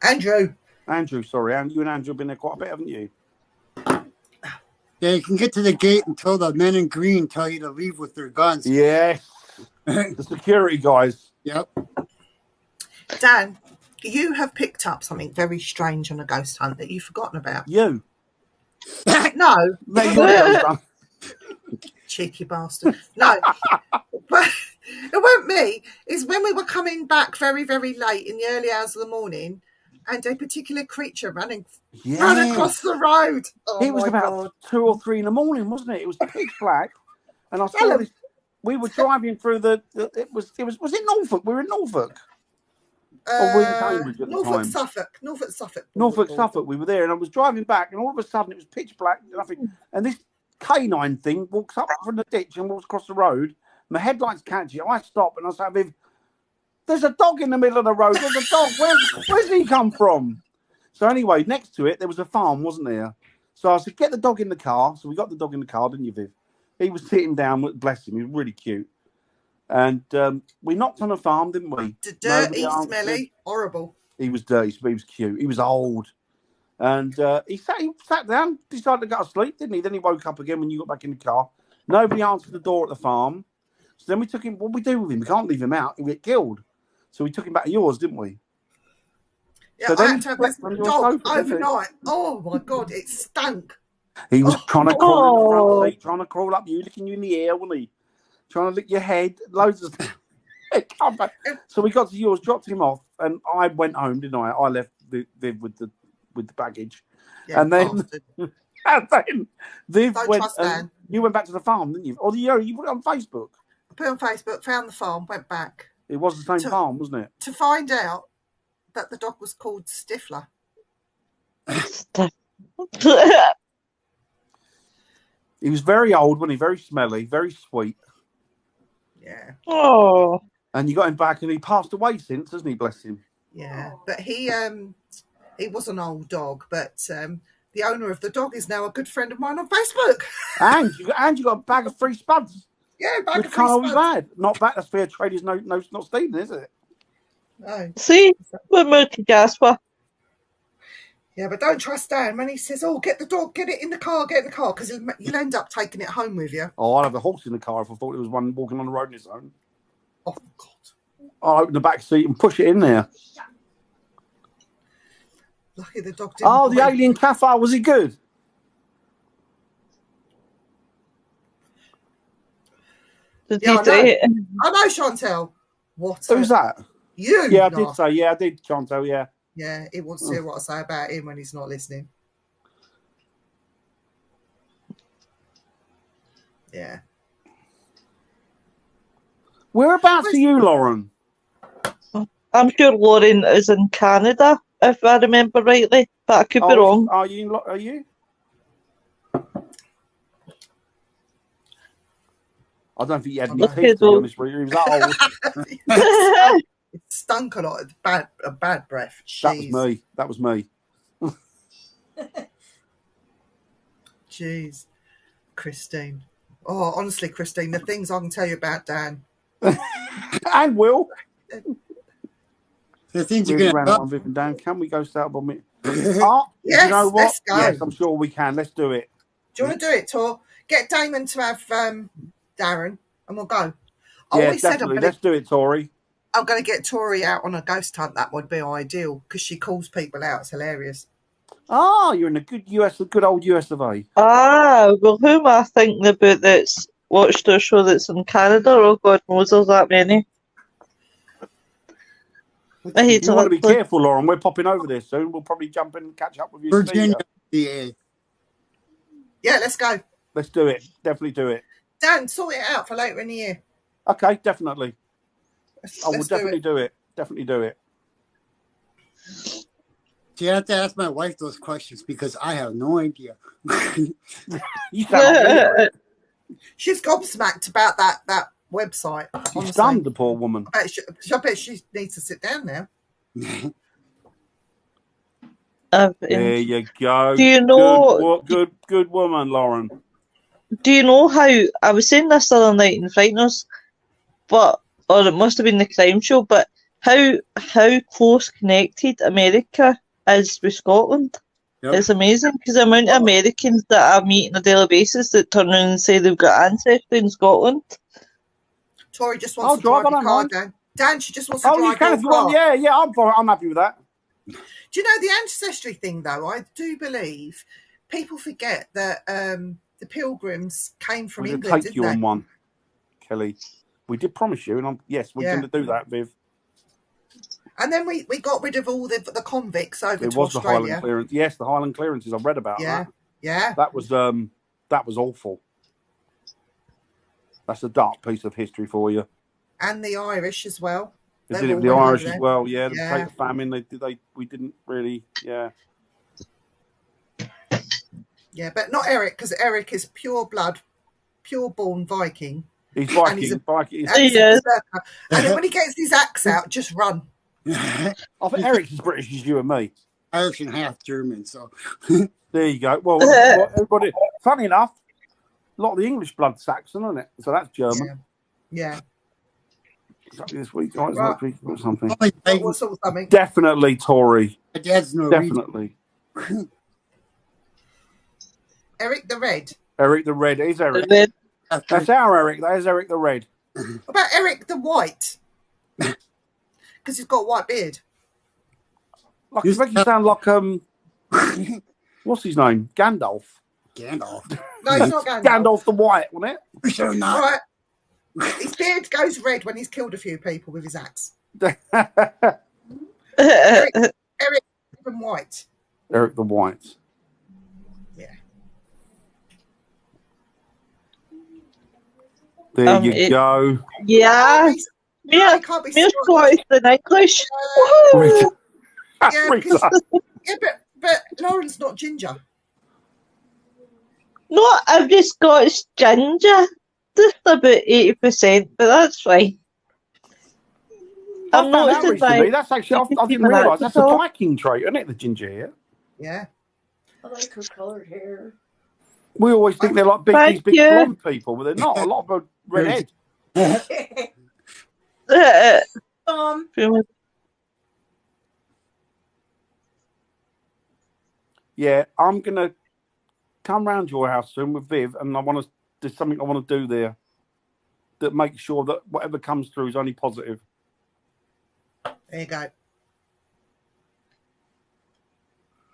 Andrew, sorry. You and Andrew have been there quite a bit, haven't you? Yeah, you can get to the gate until the men in green tell you to leave with their guns. Yes. The security guys. Yep. Dan, you have picked up something very strange on a ghost hunt that you've forgotten about. You? No. No, cheeky bastard. No. But it weren't me. It's when we were coming back very, very late in the early hours of the morning, and a particular creature ran Yeah. across the road. Oh, It was my about God. 2 or 3 in the morning, wasn't it? It was pitch black, and I saw this. We were driving through it was it Norfolk? We were in Norfolk. Or were we in Cambridge at the time? Suffolk. Norfolk, Suffolk. We were there, and I was driving back, and all of a sudden it was pitch black, nothing. And this canine thing walks up from the ditch and walks across the road. My headlights catch it. I stop, and I say, Viv, there's a dog in the middle of the road. There's a dog. Where's he come from? So anyway, next to it, there was a farm, wasn't there? So I said, get the dog in the car. So we got the dog in the car, didn't you, Viv? He was sitting down, bless him. He was really cute. And we knocked on a farm, didn't we? Dirty, smelly, horrible. He was dirty, but he was cute. He was old. And he sat down, decided to go to sleep, didn't he? Then he woke up again when you got back in the car. Nobody answered the door at the farm. So then we took him. What do we do with him? We can't leave him out. He'll get killed. So we took him back to yours, didn't we? Yeah, so I had to have this dog overnight. Oh, my God, it stank. He was trying to crawl in the front seat, trying to crawl up you, licking you in the ear, wasn't he? Trying to lick your head, loads of stuff. Come back. So we got to yours, dropped him off, and I went home, didn't I? I left Viv with the baggage, and then Viv went. You went back to the farm, didn't you? Or you put it on Facebook. I put it on Facebook, found the farm, went back. It was the same farm, wasn't it? To find out that the dog was called Stifler. He was very old, wasn't he? Very smelly, very sweet. Yeah. Oh. And you got him back, and he passed away since, hasn't he? Bless him. Yeah, but he was an old dog, but the owner of the dog is now a good friend of mine on Facebook. And you got a bag of free spuds. Yeah, bag of free spuds. Bad. Not bad. That's fair trade. Is not stealing, is it? No. See, we're moved Jasper. Yeah, but don't trust Dan when he says, "Oh, get the dog, get it in the car, because you'll end up taking it home with you." Oh, I'd have a horse in the car if I thought it was one walking on the road on its own. Oh God! I'll open the back seat and push it in there. Lucky the dog didn't. Oh, the alien cafe, was he good? Did he say it? I know, Chantel. What? Who's that? You. Yeah, I did say. Yeah, I did, Chantel. Yeah. Yeah, he wants to hear what I say about him when he's not listening. Yeah. Whereabouts are you, Lauren? I'm sure Lauren is in Canada, if I remember rightly, but I could be wrong. Are you? I don't think you had any teeth, to be honest with you. He was that old. It stunk a lot. A bad breath. Jeez. That was me. Jeez. Christine. Oh, honestly, Christine, the things I can tell you about Dan. And Will. The things you're going to Viv and Dan. Can we go start on me? Yes, you know what? Let's go. Yes, I'm sure we can. Let's do it. Do you want to do it, Tor? Get Damon to have Darren, and we'll go. Yeah, definitely. Let's do it, Tori. I'm going to get Tori out on a ghost hunt. That would be ideal because she calls people out. It's hilarious. Oh, you're in a good old US of A. Ah, well, who am I thinking about that's watched a show that's in Canada? Oh, God knows there's that many. I hate you want to be careful, Lauren. We're popping over there soon. We'll probably jump in and catch up with you. Virginia. Yeah, let's go. Let's do it. Definitely do it. Dan, sort it out for later in the year. Okay, definitely. I will definitely do it. Definitely do it. You have to ask my wife those questions because I have no idea. You sound like she's gobsmacked about that website. She's stunned, the poor woman. I bet she needs to sit down now. There you go. Do you know? Good woman, Lauren. Do you know how I was saying this the other night in Frighteners, or it must have been the crime show, but how close connected America is with Scotland. Yep. It's amazing because the amount of Americans that I meet on a daily basis that turn around and say they've got ancestry in Scotland. Tori just wants to drive your car, Dan. Dan, she just wants to drive your car. Want, yeah, I'm fine. I'm happy with that. Do you know the ancestry thing, though? I do believe people forget that the Pilgrims came from England, take you on one, Kelly. We did promise you, and we're going to do that, Viv. And then we got rid of all the convicts over It to was the Australia. Highland clearance. Yes, the Highland clearances. I've read about Yeah, that. yeah. That was awful. That's a dark piece of history for you. And the Irish as well. They They did it all with the went over Irish as there. well. Yeah, the Yeah. potato famine. We didn't really. Yeah. Yeah, but not Eric, because Eric is pure blood, pure born Viking. He's And he's Viking. Viking. And he's a berserker. And then when he gets his axe out, just run. I think Eric's as British as you and me. Irish and half German, so There you go. Well, everybody. Funny enough, a lot of the English blood's Saxon, isn't it? So that's German. Yeah. This week, right? Right. Next week or something. What's all something? Definitely Tory. my dad's Norwegian. Definitely. Eric the Red. Eric the Red. Is Eric? That's our Eric. That is Eric the Red. What about Eric the White? Because he's got a white beard. Like, you make you sound like what's his name? Gandalf. Gandalf. No, he's not Gandalf. Gandalf the White, wasn't it? So not. Right. His beard goes red when he's killed a few people with his axe. Eric the White. Eric the White. Yeah. There you go. Yeah. It can't be We're Scottish and English. Rita. Yeah, Rita. yeah, but Lauren's not ginger. Not every Scottish ginger. Just about 80%, but that's fine. I I'm found out noticing recently. That's actually, I didn't realise that's a Viking trait, isn't it? The ginger hair. Yeah. I like her colored hair. We always think they're like these big you. blonde people, but they're not. A lot of them are redhead. Yeah, I'm gonna come round your house soon with Viv, and there's something I want to do there that makes sure that whatever comes through is only positive. There you go.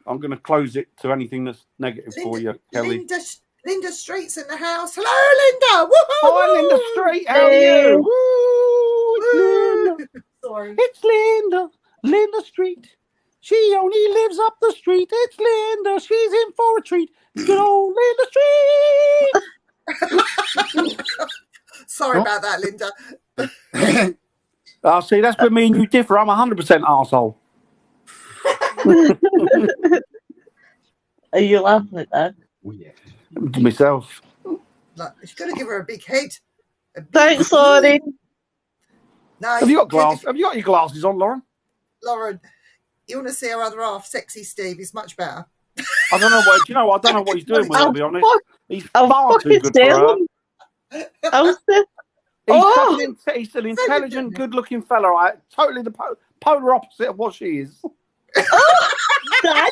I'm going to close it to anything that's negative for you, Kelly. Linda Street's in the house. Hello, Linda. Woohoo! Hi, Linda Street. How are you? Woo! It's Linda. Sorry. It's Linda. Linda Street. She only lives up the street. It's Linda. She's in for a treat. Good old Linda Street. Sorry about that, Linda. See, that's where me and you differ. I'm 100% arsehole. Are you laughing at that? To myself. Look, she's going to give her a big head. Thanks, Lauren. No, Have you got glass? Have you got your glasses on, Lauren? Lauren, you want to see her other half, sexy Steve? He's much better. I don't know what. I don't know what he's doing with her, to be honest. He's I'll far too fucking good for tell her. him. I'll say, He's an intelligent, good-looking fella. Right? Totally the polar opposite of what she is. Daniel,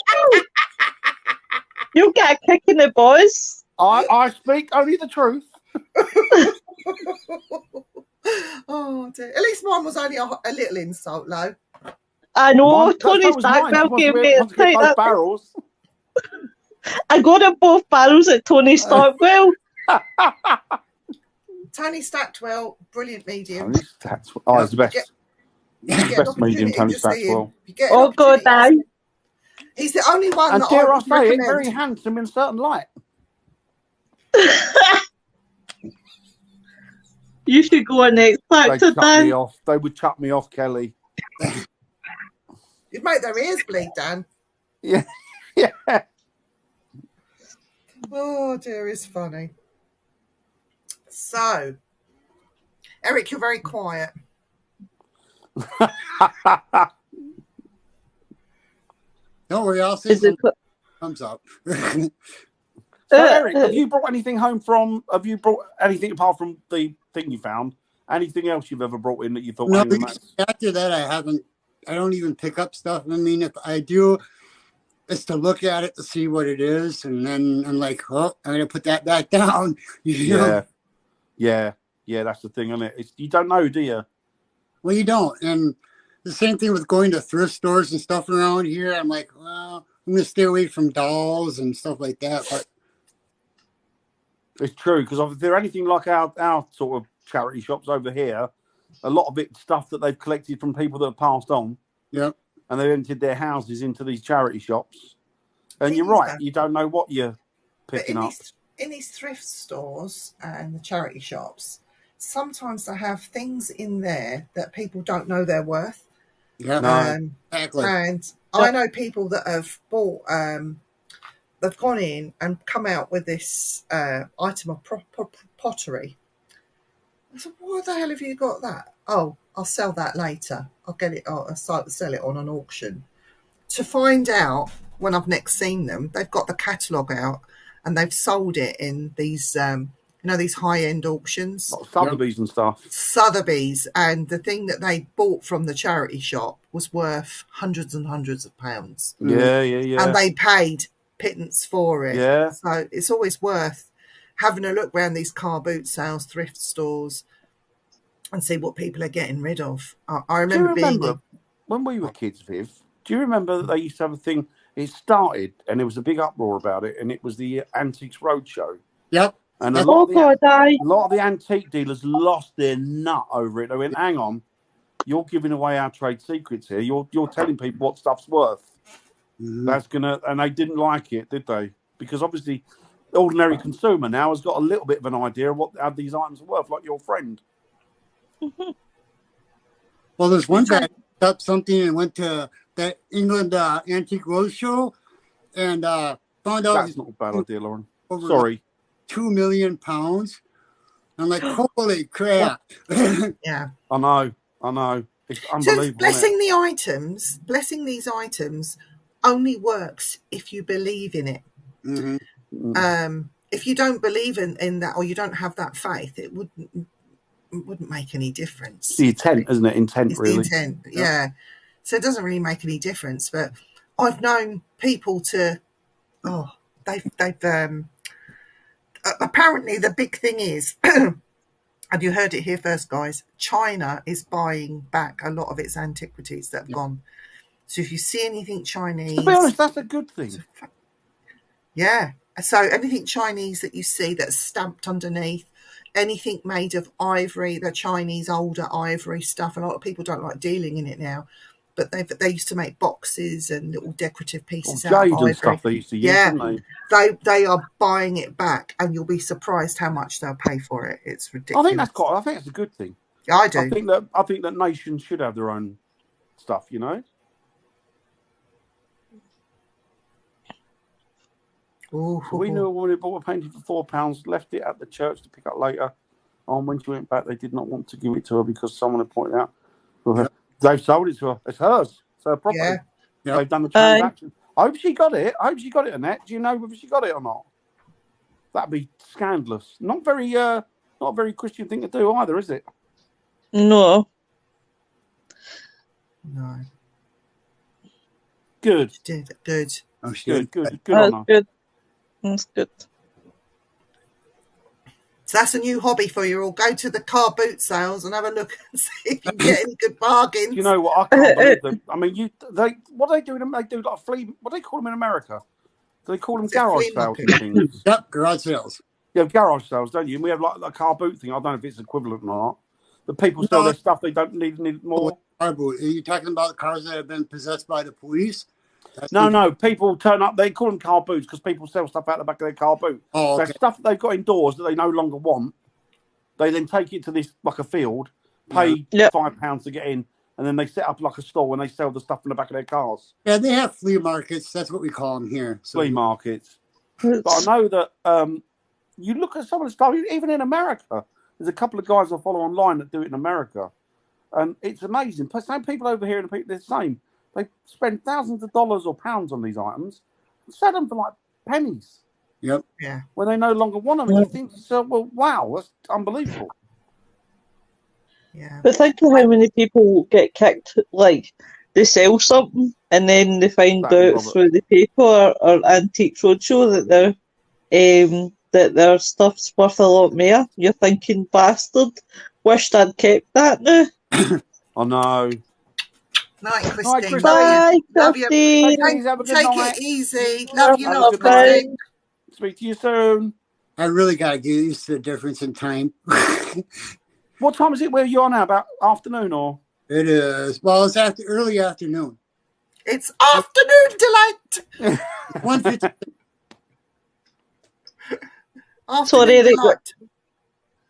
you'll get a kick in the boys. I speak only the truth. Oh dear. At least mine was only a little insult, though. I know. Tony that was mine. Stackwell She gave wants me a to get tight both up. barrels. I got at both barrels at Tony Stackwell. Tony Stackwell, brilliant medium. Tony Stackwell. Oh, he's the best. Best medium, Tony Stackwell. Oh, God, now. He's the only one And that dare I I would say it, recommend. very handsome in a certain light. You should go on next They'd factor, chuck me Dan. off. They would chuck me off, Kelly. You'd make their ears bleed, Dan. Yeah. Yeah. Oh dear, it's funny. So, Eric, you're very quiet. Don't worry, I'll say some thumbs up. So, Eric, have you brought anything home from? Have you brought anything apart from the thing you found? Anything else you've ever brought in that you thought? No, hang on, that's... after that, I haven't. I don't even pick up stuff. I mean, if I do, it's to look at it to see what it is, and then I'm like, oh, I'm gonna put that back down. You know? Yeah. That's the thing, isn't it? You don't know, do you? Well, you don't. And the same thing with going to thrift stores and stuff around here. I'm like, well, I'm gonna stay away from dolls and stuff like that. But It's true, because if they're anything like our sort of charity shops over here, a lot of it's stuff that they've collected from people that have passed on. Yep. And they've emptied their houses into these charity shops. And you're right, you don't know what you're picking up. In these thrift stores and the charity shops, sometimes they have things in there that people don't know they're worth. Yeah, exactly. And I know people that have bought, they've gone in and come out with this item of pottery. I said, why the hell have you got that? Oh, I'll sell that later. I'll get it. I'll sell it on an auction. To find out when I've next seen them, they've got the catalogue out and they've sold it in these, these high-end auctions. Sotheby's and stuff. Sotheby's, and the thing that they bought from the charity shop was worth hundreds and hundreds of pounds. Yeah. And they paid pittance for it. Yeah. So it's always worth having a look around these car boot sales, thrift stores, and see what people are getting rid of. I remember when we were kids, Viv, do you remember that they used to have a thing? It started and there was a big uproar about it, and it was the Antiques Roadshow. Yep. And a lot of the antique dealers lost their nut over it. They went, hang on, you're giving away our trade secrets here. You're telling people what stuff's worth. Mm-hmm. That's and they didn't like it, did they? Because obviously the ordinary consumer now has got a little bit of an idea of how these items are worth, like your friend. Well, there's one guy picked up something and went to that England Antique Roadshow and found out that's not a bad idea, Lauren. Sorry. 2 million pounds. I'm like, holy crap. Yeah. I know. It's unbelievable. So blessing these items only works if you believe in it. Mm-hmm. If you don't believe in that, or you don't have that faith, it wouldn't make any difference. It's the intent, isn't it? It's really. The intent, yeah. So it doesn't really make any difference. But I've known people they've apparently the big thing is, and you heard it here first, guys, China is buying back a lot of its antiquities that have gone. So if you see anything Chinese... To be honest, that's a good thing. Yeah. So anything Chinese that you see that's stamped underneath, anything made of ivory, the Chinese older ivory stuff, a lot of people don't like dealing in it now, but they used to make boxes and little decorative pieces out of ivory. And stuff they used to use, didn't they? They are buying it back, and you'll be surprised how much they'll pay for it. It's ridiculous. I think that's a good thing. I do. I think that nations should have their own stuff, you know. Ooh. We knew a woman who bought a painting for £4, left it at the church to pick up later. And when she went back, they did not want to give it to her because someone had pointed out they've sold it to her. It's hers. It's her property. Yeah. They've done the transaction. I hope she got it. Annette. Do you know whether she got it or not? That'd be scandalous. Not a very Christian thing to do either, is it? No. No. Good. She did. Good. Oh, good. Good on her. Good. That's good. So that's a new hobby for you all. Go to the car boot sales and have a look and see if you can get any good bargains. You know what? I can't believe them. I mean, what are they doing? They do like flea. What do they call them in America? Do they call them garage sales and things? Yep, garage sales. Yeah, garage sales, don't you? And we have like a car boot thing. I don't know if it's equivalent or not. But people sell their stuff they don't need more. Car boot. Are you talking about cars that have been possessed by the police? No. People turn up. They call them car boots because people sell stuff out the back of their car boot. Oh, okay. So stuff that they've got indoors that they no longer want, they then take it to this like a field, pay £5 to get in, and then they set up like a store and they sell the stuff in the back of their cars. Yeah, they have flea markets. That's what we call them here. So. Flea markets. But I know that you look at some of the stuff, even in America. There's a couple of guys I follow online that do it in America, and it's amazing. Same people over here, they're the same. They spend thousands of dollars or pounds on these items and sell them for like pennies. Yep. Yeah. When they no longer want them, and you think, well, wow, that's unbelievable. Yeah. But think of how many people get kicked, like they sell something and then they find out through the paper or Antique Roadshow that their stuff's worth a lot more. You're thinking, bastard, wished I'd kept that now. I know. Night, Christine. Bye, Love you. Christine. Take it easy. Love you, lot, Christine. Speak to you soon. I really got to get used to the difference in time. What time is it where you are now? About afternoon or? It is. Well, it's early afternoon. It's afternoon delight. 1:50. Afternoon delight.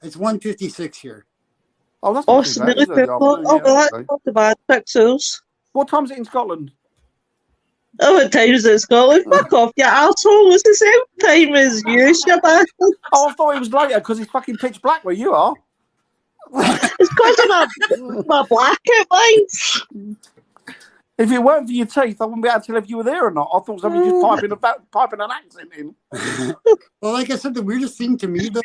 It's 1:56 here. Oh, that's Oh, not it's too bad, nearly is it, in the 2 o'clock. afternoon? Oh, Yeah, well, that's that's okay. not the bad pixels. What time is it in Scotland? Oh, what time is it in Scotland? Fuck off, you arsehole. It's the same time as you, you bastard. Oh, I thought it was later because it's fucking pitch black where you are. It's because of my blackout lights. If it weren't for your teeth, I wouldn't be able to tell if you were there or not. I thought somebody just piping an accent in. Well, like I said, the weirdest thing to me, though,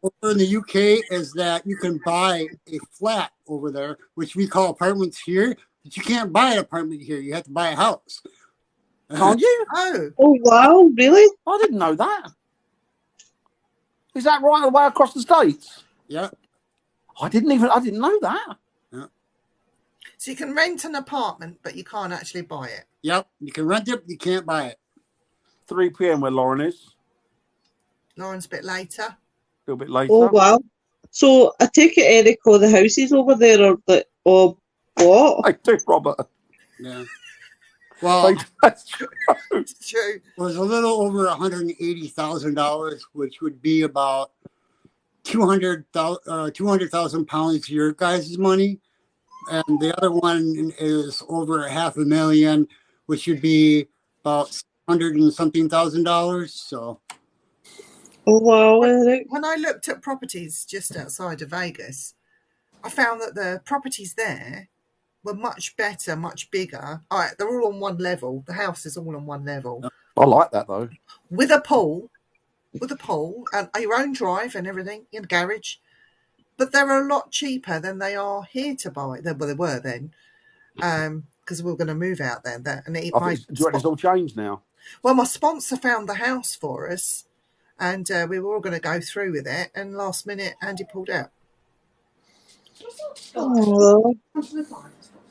over in the UK is that you can buy a flat over there, which we call apartments here, but you can't buy an apartment here. You have to buy a house. Can't you? Oh. Oh, wow, really? I didn't know that. Is that right the way across the States? Yeah. I didn't know that. So you can rent an apartment, but you can't actually buy it. Yep. You can rent it, but you can't buy it. 3 p.m. where Lauren is. Lauren's a bit later. A little bit later. Oh, wow. So I take it, Eric, all the houses over there are the, or what? I do, Robert. Yeah. Well, That's true. It's true. it was a little over $180,000, which would be about 200,000 pounds your guys' money. And the other one is over $500,000, which would be about $100 and something thousand. So, Oh, wow, Eric. When I looked at properties just outside of Vegas, I found that the properties there were much better, much bigger. All right, they're all on one level. The house is all on one level. I like that though. With a pool, and your own drive and everything in a garage. But they're a lot cheaper than they are here to buy. Well, they were then, because we were going to move out then. And Do you reckon it's all changed now? Well, my sponsor found the house for us, and we were all going to go through with it. And last minute, Andy pulled out. Oh,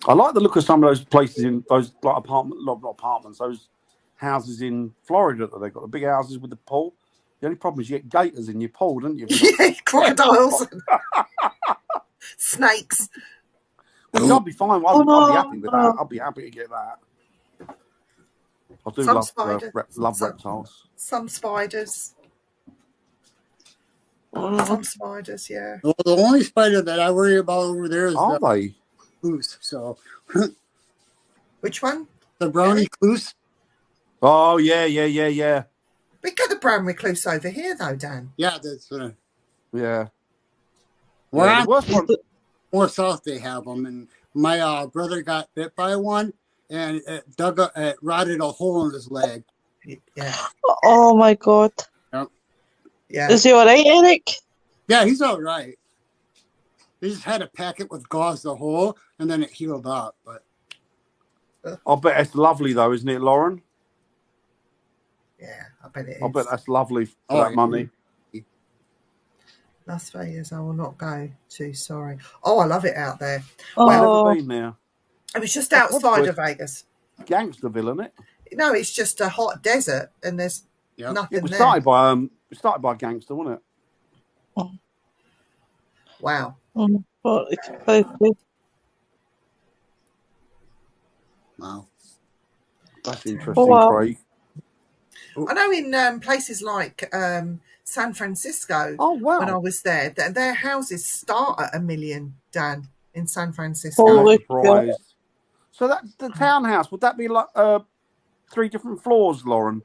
I like the look of some of those places in those like not apartments, those houses in Florida that they've got the big houses with the pool. The only problem is you get gators in your pool, don't you? Yeah, crocodiles, snakes. Which I'll be fine. I'll be happy with that. I'll be happy to get that. I do Some love spiders. love reptiles. Some spiders. Some spiders, yeah. well, the only spider that I worry about over there is Are the they? recluse. So, Which one? the brown recluse. Oh yeah. We got the brown recluse over here, though, Dan. Yeah, that's Yeah. where Yeah, I'm the worst one. more south. They have them, and my brother got bit by one, and it rotted a hole in his leg. Yeah, oh my God. yeah. Is he all right, Eric? Yeah, he's all right. He just had to pack it with gauze the hole, and then it healed up. But I bet it's lovely though, isn't it, Lauren? Yeah, I bet it is. I bet that's lovely for Oh, that money. Las Vegas, I will not go to, sorry. Oh, I love it out there. Oh, I've never been there. It was just What's outside with- of Vegas. Gangsterville, isn't it? No, it's just a hot desert, and there's Yep. nothing It was there. started by a gangster, wasn't it? Wow. wow. That's interesting, Oh, wow. Craig. I know in places like San Francisco, Oh wow. when I was there, their houses start at $1 million, Dan, in San Francisco. I'm Holy surprised. So that the townhouse, would that be like 3 different floors, Lauren?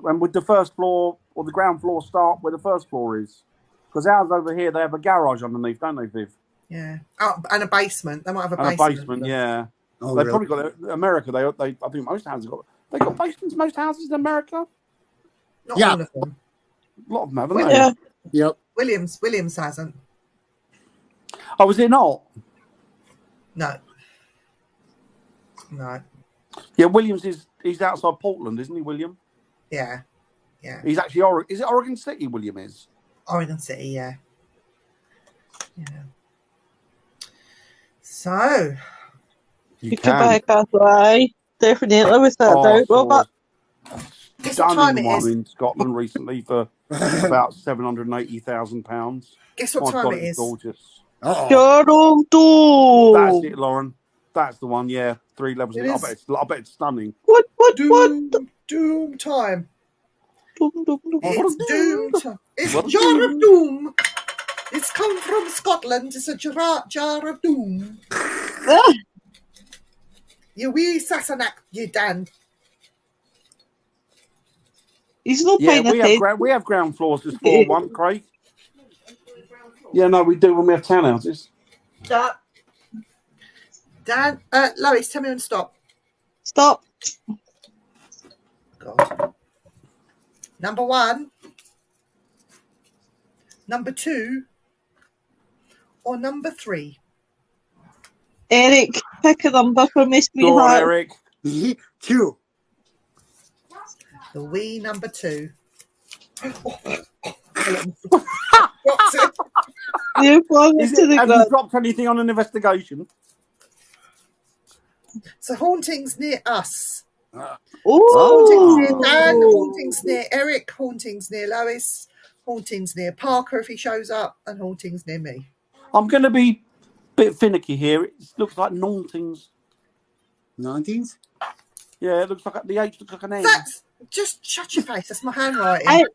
And would the first floor or the ground floor start where the first floor is? Because ours over here, they have a garage underneath, don't they, Viv? Yeah. Oh, and a basement. They might have a And basement. a basement, yeah. Oh, They've really? probably got America. They I think most houses they got basements. Most houses in America, Not Yeah. all of them. a lot of them haven't Well, they? Yeah. Yep. Williams hasn't. Oh, is it not? No. No. Yeah, Williams he's outside Portland, isn't he, William? Yeah. Yeah. He's actually is it Oregon City? William is. Oregon City, yeah. Yeah. So, You can buy a Catholic. Definitely with that doubt, Robert. guess what time Stunning it one is? in Scotland recently for about £780,000. Guess what My time God, it it's is? gorgeous. Uh-oh. Toronto. That's Home. it, Lauren. That's the one. Yeah, 3 levels. It I is. bet it's stunning. What? Doom time. Doom, doom, doom. It's doom time. It's What? jar of doom. It's come from Scotland. It's a jar of doom. Ah, You wee Sassenach, you Dan. he's not Yeah, paying attention. we have ground floors. There's 4-1, Craig. Yeah, no, we do when we have townhouses. Dan, Lois, tell me when to stop. Stop. God. Number 1, number 2, or number 3? Eric, pick a number for me, Go on, sweetheart. Eric. 2. The wee number 2. You flung it to the Have you ground. dropped anything on an investigation? So hauntings near us. Hauntings near Dan, Oh, hauntings near Eric, hauntings near Lois, hauntings near Parker if he shows up, and hauntings near me. I'm going to be a bit finicky here. It looks like Nauntings. Nauntings? Yeah, it looks like the H looks like an N. That's just shut your face. That's my handwriting.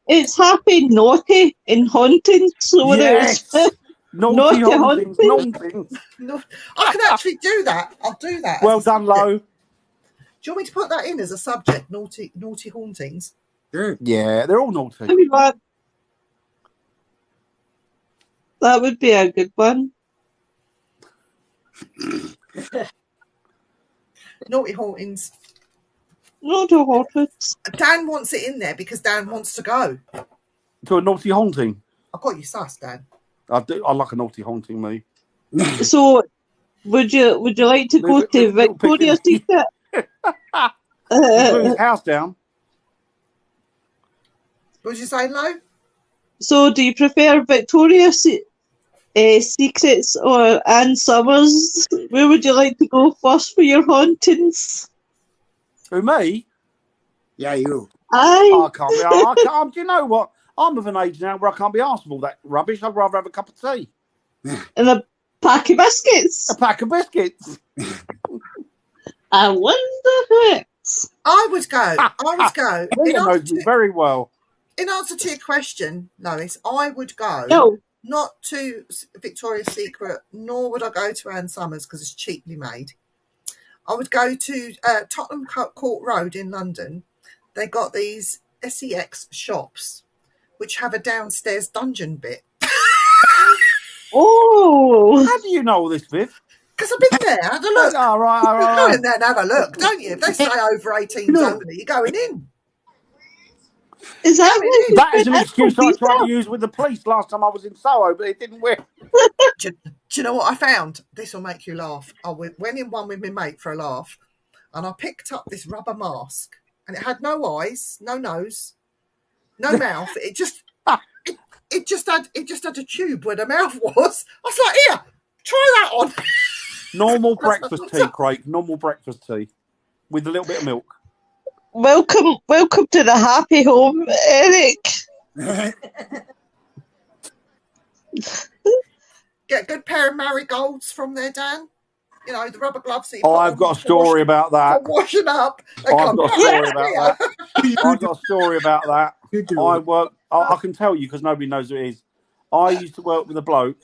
it's happy, naughty, and haunting. So Yes! Naughty Hauntings. Nauntings. No, I can actually do that. I'll do that. Well as a done, subject. Lo. Do you want me to put that in as a subject? Naughty hauntings. Sure. Yeah, they're all naughty. That would be a good one. Naughty hauntings. Not a haunted. Dan wants it in there because Dan wants to go. To a naughty haunting. I've got you sus, Dan. I like a naughty haunting, me. So, would you like to go to Victoria's Secret? Blew his house down. What did you say, Lo? So, do you prefer Victoria's Secrets or Ann Summers? Where would you like to go first for your hauntings? Who, me? Yeah, you. Aye. I can't. Do you know what? I'm of an age now where I can't be asked for all that rubbish. I'd rather have a cup of tea. And a pack of biscuits. A pack of biscuits. I wonder who it's. I would go. Leah knows me very well. In answer to your question, Lois, I would go No. not to Victoria's Secret, nor would I go to Ann Summers because it's cheaply made. I would go to Tottenham Court Road in London. They got these SEX shops, which have a downstairs dungeon bit. Oh. How do you know all this, Viv? Because I've been there, had a look. All right. You go in there and have a look, don't you? If they say over 18s only, you're going in. Is that what That is an excuse I tried to use with the police last time I was in Soho, but it didn't work. Do you know what I found? This will make you laugh. I went in one with my mate for a laugh, and I picked up this rubber mask, and it had no eyes, no nose, no mouth. It just had a tube where the mouth was. I was like, here, try that on. Normal breakfast tea, Craig. Normal breakfast tea with a little bit of milk. Welcome to the happy home, Eric. Get a good pair of marigolds from there, Dan. You know, the rubber gloves that you Oh, put I've on got a story about that. for washing up. They I've come got a right story out about here. that. I've got a story about that. You do. I can tell you because nobody knows who it is. I used to work with a bloke.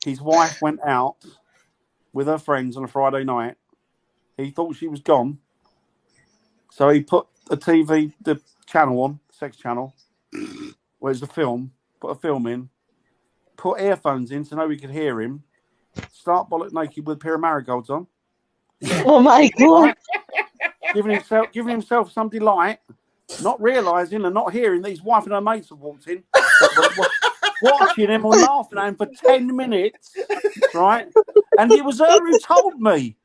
His wife went out with her friends on a Friday night. He thought she was gone. So he put the channel on, sex channel, where's the film, put a film in, put earphones in so nobody could hear him, start bollock naked with a pair of marigolds on. Oh my God. Right? Giving himself some delight, not realising and not hearing that his wife and her mates have walked in, watching him or laughing at him for 10 minutes, right? And it was her who told me.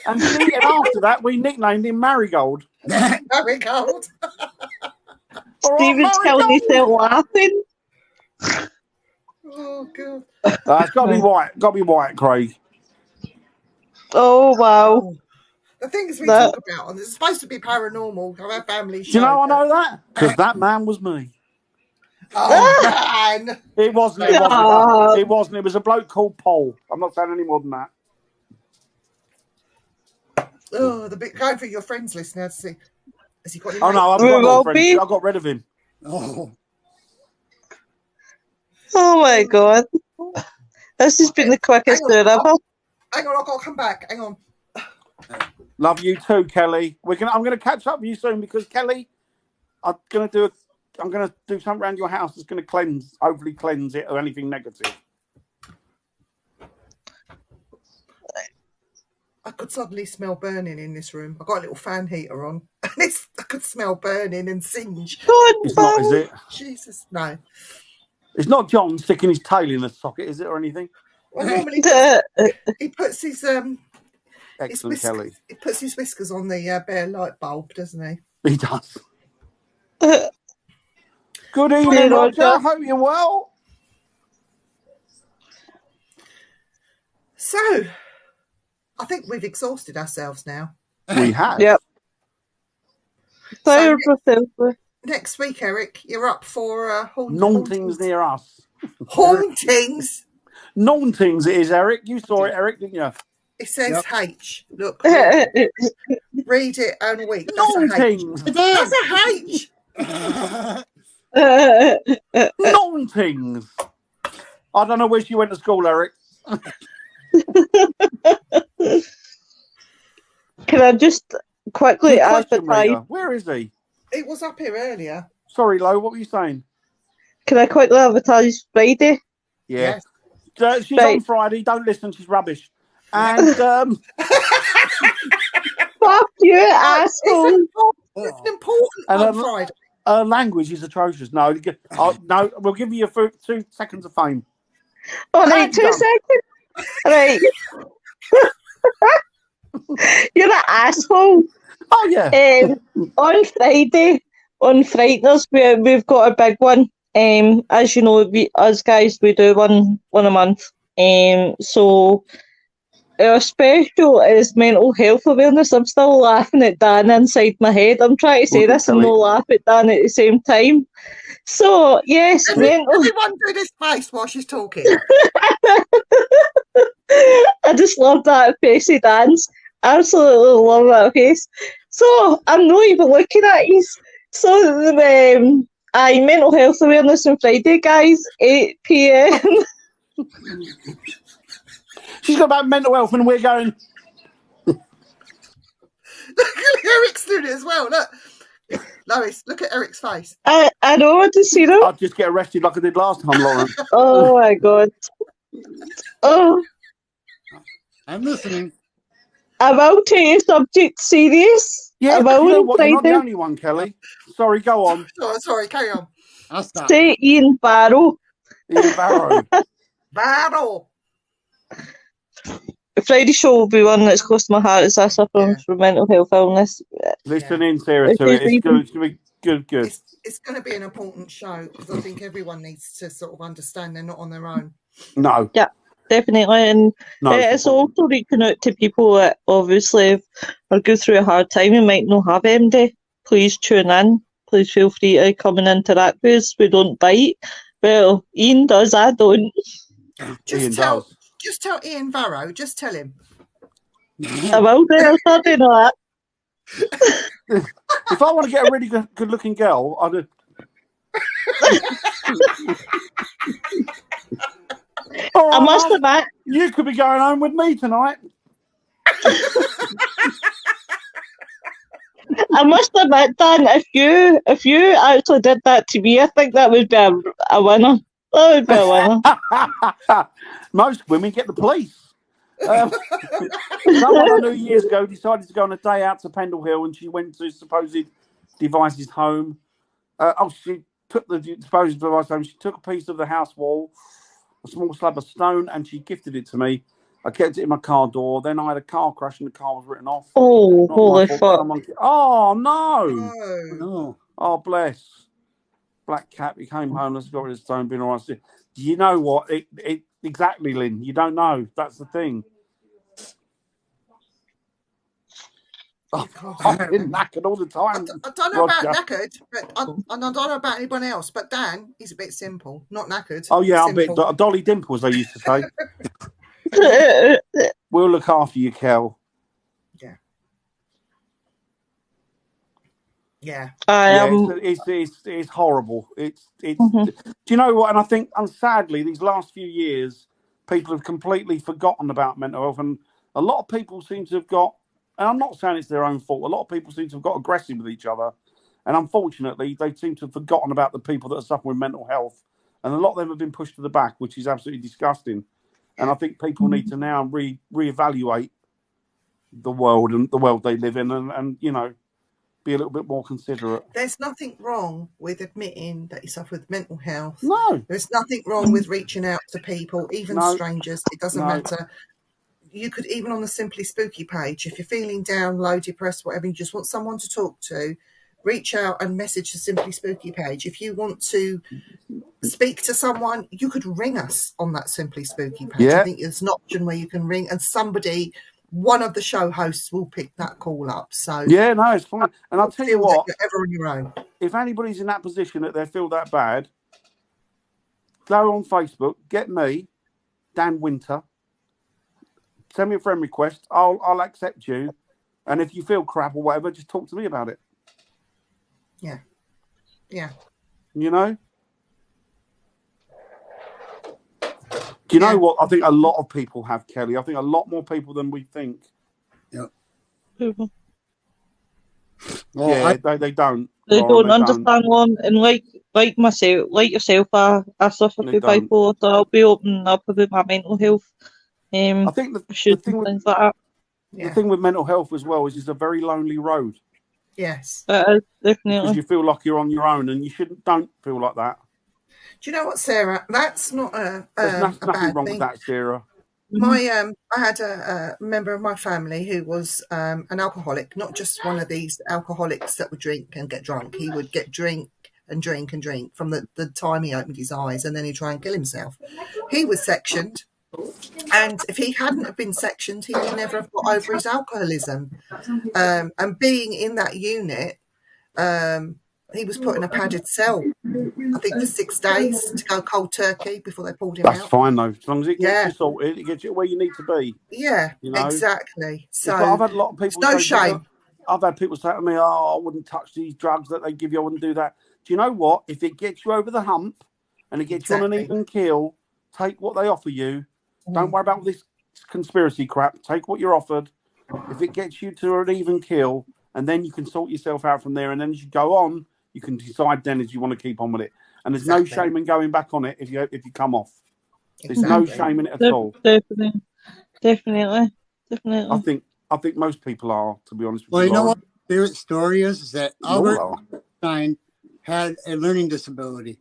And after that, we nicknamed him Marigold. Marigold. Stephen's telling himself laughing. Oh, God. It's got to be white. Got to be white, Craig. Oh, wow. The things we talk about, and it's supposed to be paranormal, our family show. Do you know I know that? Because that man was me. Oh, man. It wasn't. It wasn't. It wasn't. It was a bloke called Paul. I'm not saying any more than that. Oh, the bit going through your friends list now to see. Has he got any Oh no, I've got no friends. I got rid of him. Oh. Oh my god. This has been the quickest day ever. Hang on, I've got to come back. Hang on. Love you too, Kelly. I'm gonna catch up with you soon because Kelly, I'm gonna do something around your house that's gonna hopefully cleanse it of anything negative. I could suddenly smell burning in this room. I've got a little fan heater on, and I could smell burning and singe. It's not, is it? Jesus, no. It's not John sticking his tail in the socket, is it, or anything? Well, normally he puts his excellent Kelly. He puts his whiskers on the bare light bulb, doesn't he? He does. Good evening, Roger. I hope you're well. So, I think we've exhausted ourselves now. We have. Yep. So next week, Eric, you're up for Hauntings near us. Hauntings? Nauntings it is, Eric. You saw it, Eric, didn't you? It says H. Look. Read it on a week. Nauntings. That's a H. Nauntings. I don't know where she went to school, Eric. Can I just quickly advertise? Where is he? It was up here earlier. Sorry, Lo, what were you saying? Can I quickly advertise Friday? Yeah. Yes. She's on Friday. Don't listen. She's rubbish. And fuck you, asshole. It's important on Friday. Her language is atrocious. No, no, we'll give you 2 seconds of fame. Oh, right, 2 seconds. Right. You're an asshole. Oh yeah. On Friday, we've got a big one. As you know, us guys, we do one a month. So our special is mental health awareness. I'm still laughing at Dan inside my head. I'm trying to say this and not laugh at Dan at the same time. So yes, everyone do this face while she's talking. I just love that facey dance. Absolutely love that face. So I'm not even looking at you. So mental health awareness on Friday, guys, 8 p.m. She's got about mental health, and we're going. Look at Eric's doing it as well. Look, Lois, look at Eric's face. I know what to see them. I'd just get arrested like I did last time, Lauren. Oh my god. Oh. I'm listening. I will take your subject serious. Yeah, but you know what? You're not the only one, Kelly. Sorry, go on. Sorry, carry on. I'll stop. Say Ian Barrow. Ian Barrow. Barrow. The Friday show will be one that's close to my heart as I suffer from mental health illness. Listen in, Sarah, to it. It's going to be good. It's going to be an important show because I think everyone needs to sort of understand they're not on their own. No. Yeah, definitely. And it's also reaching out to people that obviously are going through a hard time and might not have MD. Please tune in. Please feel free to come and interact with us. We don't bite. Well, Ian does, I don't. Ian does. Just tell Ian Barrow. Just tell him. I will do. I'll start doing that. If I want to get a really good-looking girl, I'd. I must admit, you could be going home with me tonight. I must admit, Dan, if you actually did that to me, I think that would be a winner. That would be a winner. Most women get the police. Someone I knew years ago decided to go on a day out to Pendle Hill, and she went to supposed device's home. She took the supposed device home. She took a piece of the house wall, a small slab of stone, and she gifted it to me. I kept it in my car door. Then I had a car crash, and the car was written off. Oh, holy fuck! Oh no! Oh bless. Black cat. He came home. Let's got rid of the stone. Been all right. Do you know what? It exactly, Lynn. You don't know. That's the thing. I've been knackered all the time. I don't know about knackered, but I don't know about anyone else. But Dan, he's a bit simple, not knackered. Oh yeah, I'm a bit Dolly Dimples, they used to say. We'll look after you, Kel. Yeah. Yeah. It's horrible. It's do you know what? And I think, sadly, these last few years, people have completely forgotten about mental health, and a lot of people seem to have got. And I'm not saying it's their own fault. A lot of people seem to have got aggressive with each other, and unfortunately, they seem to have forgotten about the people that are suffering with mental health, and a lot of them have been pushed to the back, which is absolutely disgusting. And I think people need to now reevaluate the world and the world they live in, and you know, be a little bit more considerate. There's nothing wrong with admitting that you suffer with mental health. No. There's nothing wrong with reaching out to people, even strangers. It doesn't matter. You could, even on the Simply Spooky page, if you're feeling down, low, depressed, whatever, you just want someone to talk to, reach out and message the Simply Spooky page. If you want to speak to someone, you could ring us on that Simply Spooky page. Yeah. I think there's an option where you can ring, and one of the show hosts will pick that call up. So yeah, no, it's fine. And I'll tell you what, you're ever on your own. If anybody's in that position that they feel that bad, go on Facebook, get me, Dan Winter, send me a friend request. I'll accept you, and if you feel crap or whatever, just talk to me about it. Yeah, yeah. You know. Do you know what? I think a lot of people have, Kelly. I think a lot more people than we think. Yep. Well, yeah, they don't. They don't understand one, and like myself, like yourself, I suffer with bipolar, so I'll be opening up about my mental health. I think the thing with things like that. The thing with mental health as well is it's a very lonely road. Yes, definitely. Because you feel like you're on your own, and you don't feel like that. Do you know what, Sarah? That's not There's a nothing bad wrong thing. with that, Sarah. I had a member of my family who was an alcoholic, not just one of these alcoholics that would drink and get drunk. He would get drink and drink and drink from the time he opened his eyes, and then he'd try and kill himself. He was sectioned, and if he hadn't have been sectioned, he would never have got over his alcoholism. And being in that unit, he was put in a padded cell, I think, for 6 days to go cold turkey before they pulled him out. That's fine, though. As long as it gets you sorted, it gets you where you need to be. Yeah, you know? Exactly. So I've had a lot of people no shame. I've had people say to me, I wouldn't touch these drugs that they give you. I wouldn't do that. Do you know what? If it gets you over the hump and it gets you on an even keel, take what they offer you. Don't worry about this conspiracy crap. Take what you're offered. If it gets you to an even keel, and then you can sort yourself out from there, and then as you go on, you can decide then if you want to keep on with it. And there's no shame in going back on it if you come off. There's no shame in it at all. Definitely. I think most people are, to be honest with you. Well, you know what the favorite story is that Albert Einstein had a learning disability.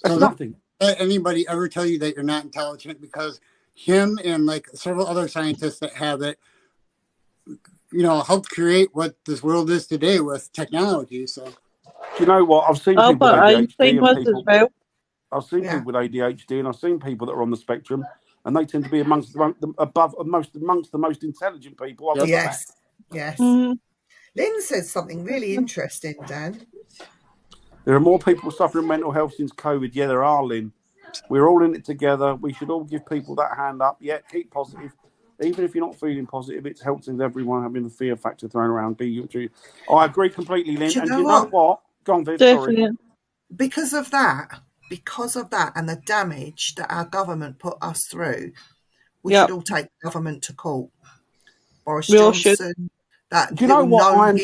That's nothing. Let anybody ever tell you that you're not intelligent, because him and like several other scientists that have it, helped create what this world is today with technology. So, do you know what? I've seen people with ADHD. I've seen people with ADHD, and I've seen people that are on the spectrum, and they tend to be amongst the most intelligent people I've ever met. Yes. Lynn says something really interesting, Dan. There are more people suffering mental health since COVID. Yeah, there are, Lynn. We're all in it together. We should all give people that hand up. Yeah, keep positive. Even if you're not feeling positive, it helps with everyone having the fear factor thrown around. I agree completely, Lynn. And you know what? Go on, Viv, sorry. Because of that, and the damage that our government put us through, we should all take government to court. Boris Johnson, that do you know what?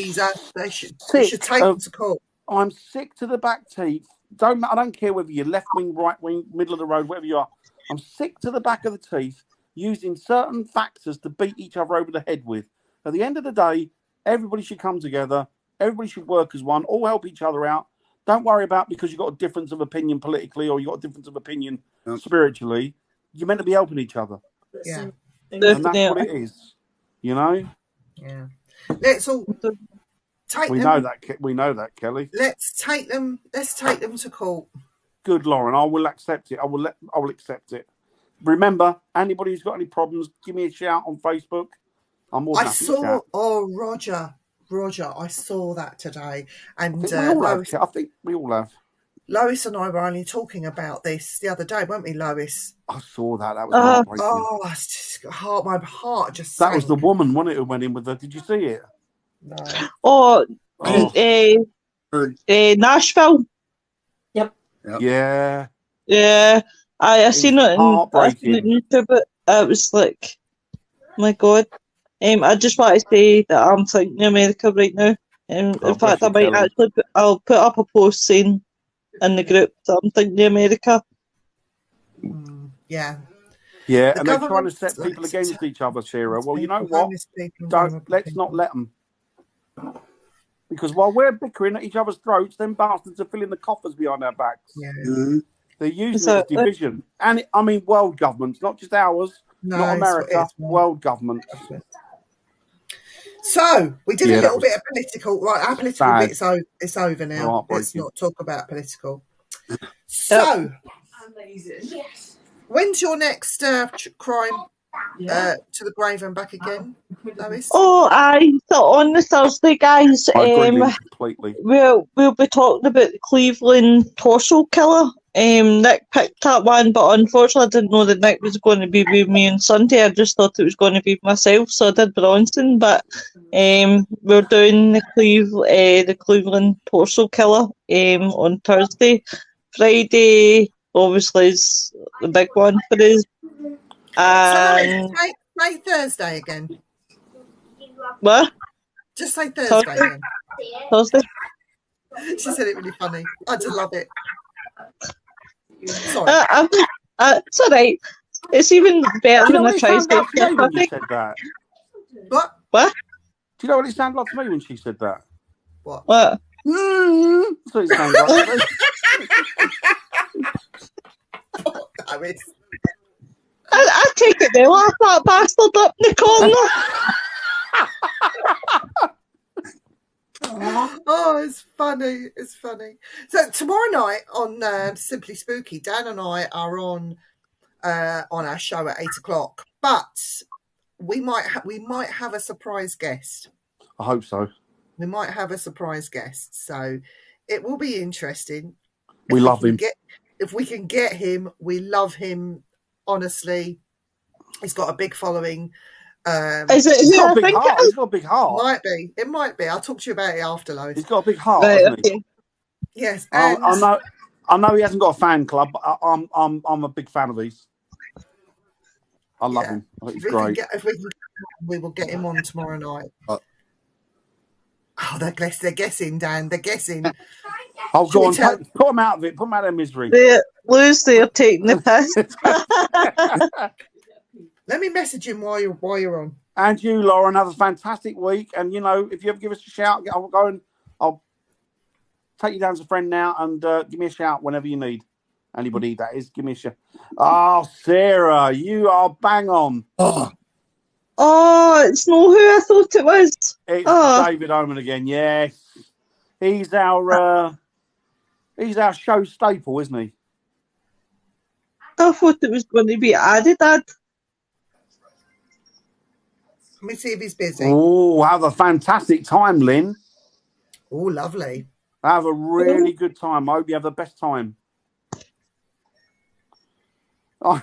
They should take them to court. I'm sick to the back teeth. I don't care whether you're left wing, right wing, middle of the road, whatever you are. I'm sick to the back of the teeth using certain factors to beat each other over the head with. At the end of the day, everybody should come together. Everybody should work as one. All help each other out. Don't worry about because you've got a difference of opinion politically or you've got a difference of opinion spiritually. You're meant to be helping each other. Yeah. And that's what it is. Yeah. Let's all take them. We know that, Kelly. Let's take them to court. Good, Lauren. I will accept it. I will accept it. Remember, anybody who's got any problems, give me a shout on Facebook. I'm more than I happy to saw. chat. Oh, Roger, I saw that today, and I think we all have. Lois and I were only talking about this the other day, weren't we, Lois? I saw that. That was heartbreaking. Oh, it's just my heart just that sank. was the woman, wasn't it, who went in with her? Did you see it? No. Nashville. Yep. Yeah. Yeah, I seen it in heartbreaking. YouTube, but it was like, my God. I just want to say that I'm thinking America right now. In fact, I might actually I'll put up a post saying in the group that I'm thinking America. Yeah. Yeah, and they're trying to set people against each other, Sarah. Well, you know what? Let's not let them. Because while we're bickering at each other's throats, them bastards are filling the coffers behind our backs. Yeah. Mm-hmm. They're using it as division. And I mean, world governments, not just ours, not America, world governments. So, we did a little bit of political. Right, our political bit is over now. Let's not talk about political. So, when's your next crime to the grave and back again, Lois? Oh, so on the Thursday, guys, completely. we'll be talking about the Cleveland torso killer. Nick picked that one, but unfortunately I didn't know that Nick was going to be with me on Sunday. I just thought it was going to be myself, so I did Bronson. But we're doing the Cleveland torso killer on Thursday. Friday, obviously, is the big one for us. And say Thursday again. What? Just say Thursday again. Thursday. She said it really funny. I just love it. Sorry. It's all right. It's even better than I tried to say. When you said that. What? What? Do you know what it sounded like to me when she said that? What? What? That's what it sounded like to me. I take it they laugh that bastard up in the corner. Oh, it's funny. It's funny. So tomorrow night on Simply Spooky, Dan and I are on our show at 8:00. But we might have a surprise guest. I hope so. We might have a surprise guest, so it will be interesting. We love him. If we can get him, we love him. Honestly, he's got a big following. Is it? He's got a big heart. He's got a big heart. It might be. I'll talk to you about it after, Lois. He's got a big heart, hasn't he? Yes. I know he hasn't got a fan club, but I'm a big fan of his. I love him. I think he's great. We will get him on tomorrow night. They're guessing, Dan. They're guessing. Oh, go on. Put them out of it. Put them out of misery. They're taking the piss. Let me message him while you're on. And you, Lauren, have a fantastic week. And, you know, if you ever give us a shout, I'll take you down as a friend now and give me a shout whenever you need. Anybody, that is, give me a shout. Oh, Sarah, you are bang on. Oh, it's not who I thought it was. It's David Oman again, yes. He's our show staple, isn't he? I thought it was going to be Adidad. Let me see if he's busy. Oh, have a fantastic time, Lynn. Oh, lovely. Have a really good time. I hope you have the best time. I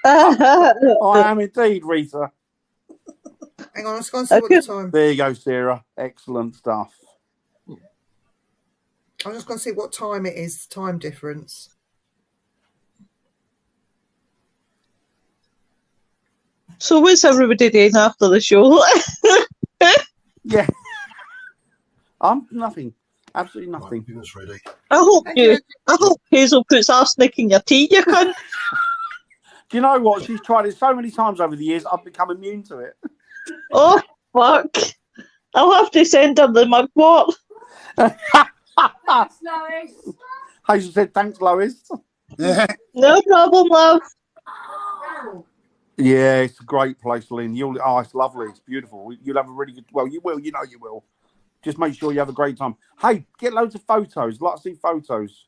am indeed, Rita. Hang on, let's go and see what the time. There you go, Sarah. Excellent stuff. I'm just going to see what time it is, time difference. So what's everybody doing after the show? Yeah. Nothing. Absolutely nothing. Ready. I hope Hazel puts arsenic in your tea, you cunt. Do you know what? She's tried it so many times over the years, I've become immune to it. Oh, fuck. I'll have to send her the mugwort. Thanks, Lois. Hazel said, thanks, Lois. No problem, love. Yeah, it's a great place, Lynn. It's lovely. It's beautiful. You'll have a really good... Well, you will. You know you will. Just make sure you have a great time. Hey, get loads of photos. Like to see photos.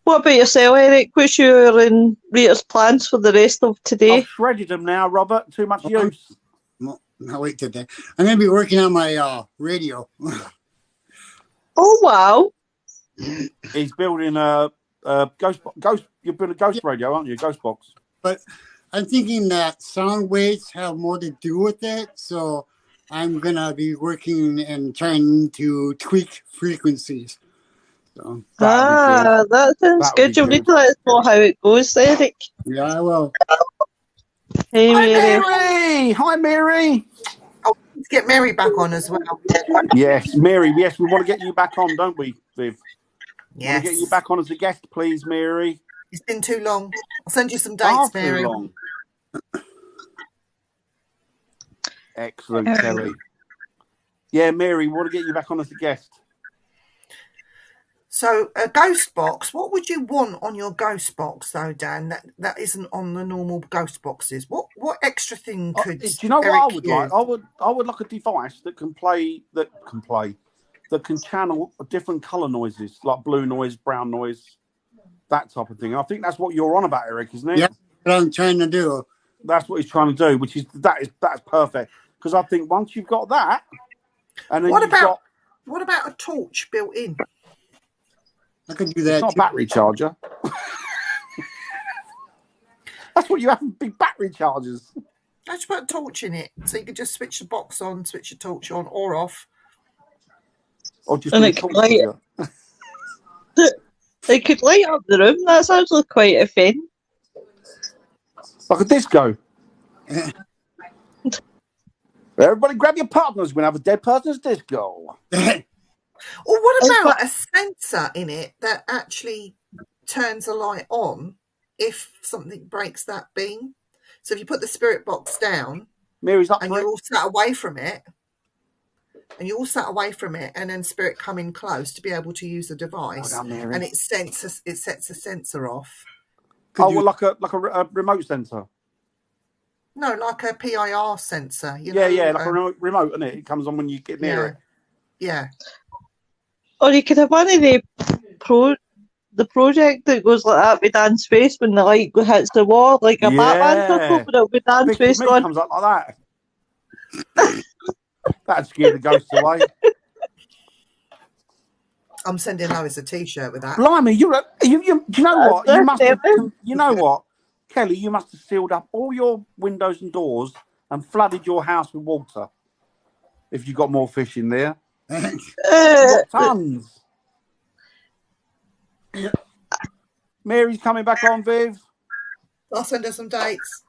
What about yourself, Eric? What's your and Rita's plans for the rest of today? I've shredded them now, Robert. Too much use. Well, no, wait till that. I'm going to be working on my radio. Oh, wow. He's building a ghost. You're building a ghost radio, aren't you? Ghost box. But I'm thinking that sound waves have more to do with it. So I'm going to be working and trying to tweak frequencies. So, that sounds good. You'll need to let us know how it goes, Eric. Yeah, I will. Hey, Hi, Mary. Mary. Hi, Mary. Oh, let's get Mary back on as well. Yes, Mary. Yes, we want to get you back on, don't we, Viv? Yes. Want to get you back on as a guest, please, Mary. It's been too long. I'll send you some dates, Mary. Too long. Excellent, Kelly. Yeah, Mary, we want to get you back on as a guest. So a ghost box, what would you want on your ghost box though, Dan, that isn't on the normal ghost boxes? What extra thing could do you know Eric what I would use? like? I would like a device that can channel different colour noises, like blue noise, brown noise, that type of thing. I think that's what you're on about, Eric, isn't it? Yeah, what I'm trying to do. That's what he's trying to do, which is that's perfect. Because I think once you've got that, and then what about a torch built in? I could do that. It's not a battery charger. That's what you have in big battery chargers. Just put a torch in it, so you could just switch the box on, switch the torch on or off. Or just And it could light it could light up the room. That's actually quite a thing. Like a disco. Everybody grab your partners. We're going to have a dead person's disco. Or what about a sensor in it that actually turns a light on if something breaks that beam? So if you put the spirit box down, Mary's up and you're all sat away from it, and then spirit come in close to be able to use the device, and it sets a sensor off. Like a remote sensor. No, like a PIR sensor. Like a remote, isn't it? It comes on when you get near it. Yeah. Or you could have one of the project that goes like that with Dan's face when the light hits the wall, like a Batman photo, but with Dan's face on. Comes up like that. That'd scare the ghosts away. I'm sending Lois a T-shirt with that. Blimey, do you know what? You must have. You know what, Kelly? You must have sealed up all your windows and doors and flooded your house with water. If you got more fish in there. Tons. Mary's coming back on, Viv. I'll send her some dates.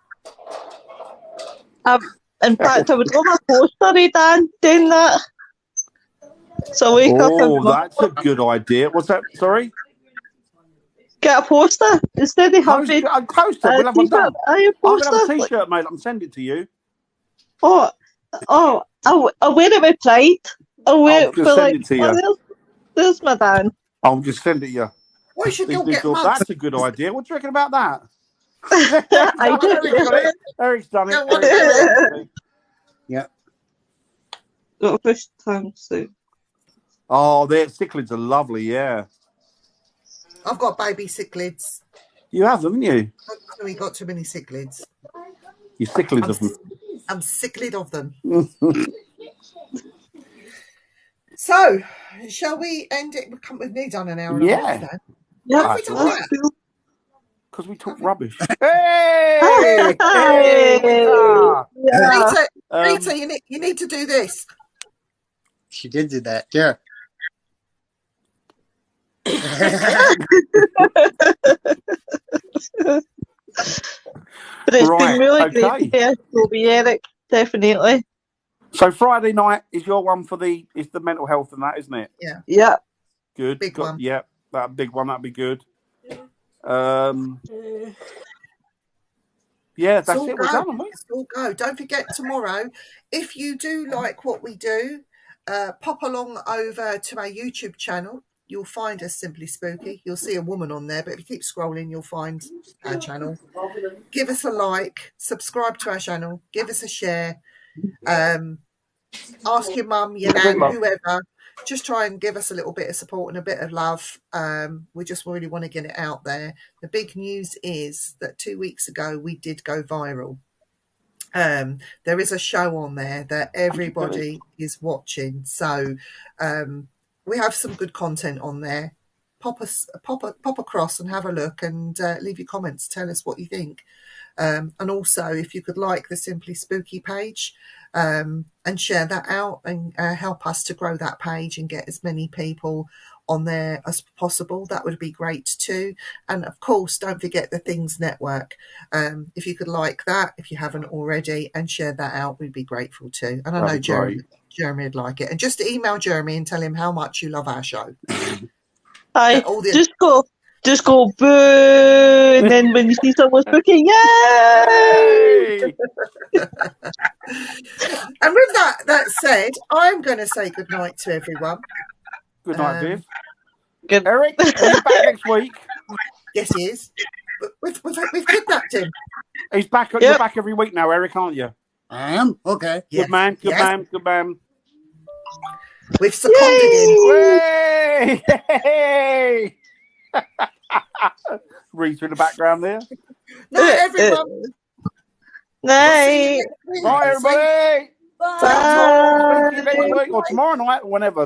In fact, I would love a poster, Dan, doing that. So that's a good idea. What's that? Sorry? Get a poster instead of having a poster. We'll have one done. I'm going to have a T-shirt made. I'm sending it to you. I'll wear it with pride. I'll wear it for send it to you. There's my Dan. I'll just send it to you. Why should you get That's a good idea. What do you reckon about that? Eric's done it. Yeah. Got a fish tank suit. Oh, their cichlids are lovely, yeah. I've got baby cichlids. You have them, haven't you? We got too many cichlids. You cichlids of them. I'm cichlid of them. So, shall we end it? We've nearly done an hour and a half then. Yeah. Have we done that? Because we talk rubbish. Hey! Rita, you need to do this. She did do that, yeah. But it's been really great to hear Toby, Eric, definitely. So Friday night is your one for the mental health and that, isn't it? Yeah. Yeah. Good. Big one. Yeah, that big one, that'd be good. Yeah, that's it. We're done, we? It's all go. Don't forget tomorrow, if you do like what we do, pop along over to our YouTube channel. You'll find us Simply Spooky. You'll see a woman on there, but if you keep scrolling, you'll find our channel. Give us a like, subscribe to our channel, give us a share. Ask your mum, your nan, whoever. Just try and give us a little bit of support and a bit of love. We just really want to get it out there. The big news is that 2 weeks ago we did go viral. There is a show on there that everybody is watching. So we have some good content on there. Pop across and have a look and leave your comments. Tell us what you think. And also, if you could like the Simply Spooky page and share that out and help us to grow that page and get as many people on there as possible, that would be great too. And of course, don't forget the Things Network. If you could like that, if you haven't already, and share that out, we'd be grateful too. And I know Jeremy would like it. And just email Jeremy and tell him how much you love our show. Just go boo, and then when you see someone spooky, yay! And with that said, I'm going to say good night to everyone. Good night, Viv. Eric, are you back next week? Yes, he is. We've kidnapped him. He's back. Yep. You're back every week now, Eric, aren't you? I am. Okay. Good man. Good man. Good man. We've seconded him. Hey! Rita in the background there. Night, everyone. Night. Bye, everybody. Bye. Bye. See you next week or tomorrow night or whenever.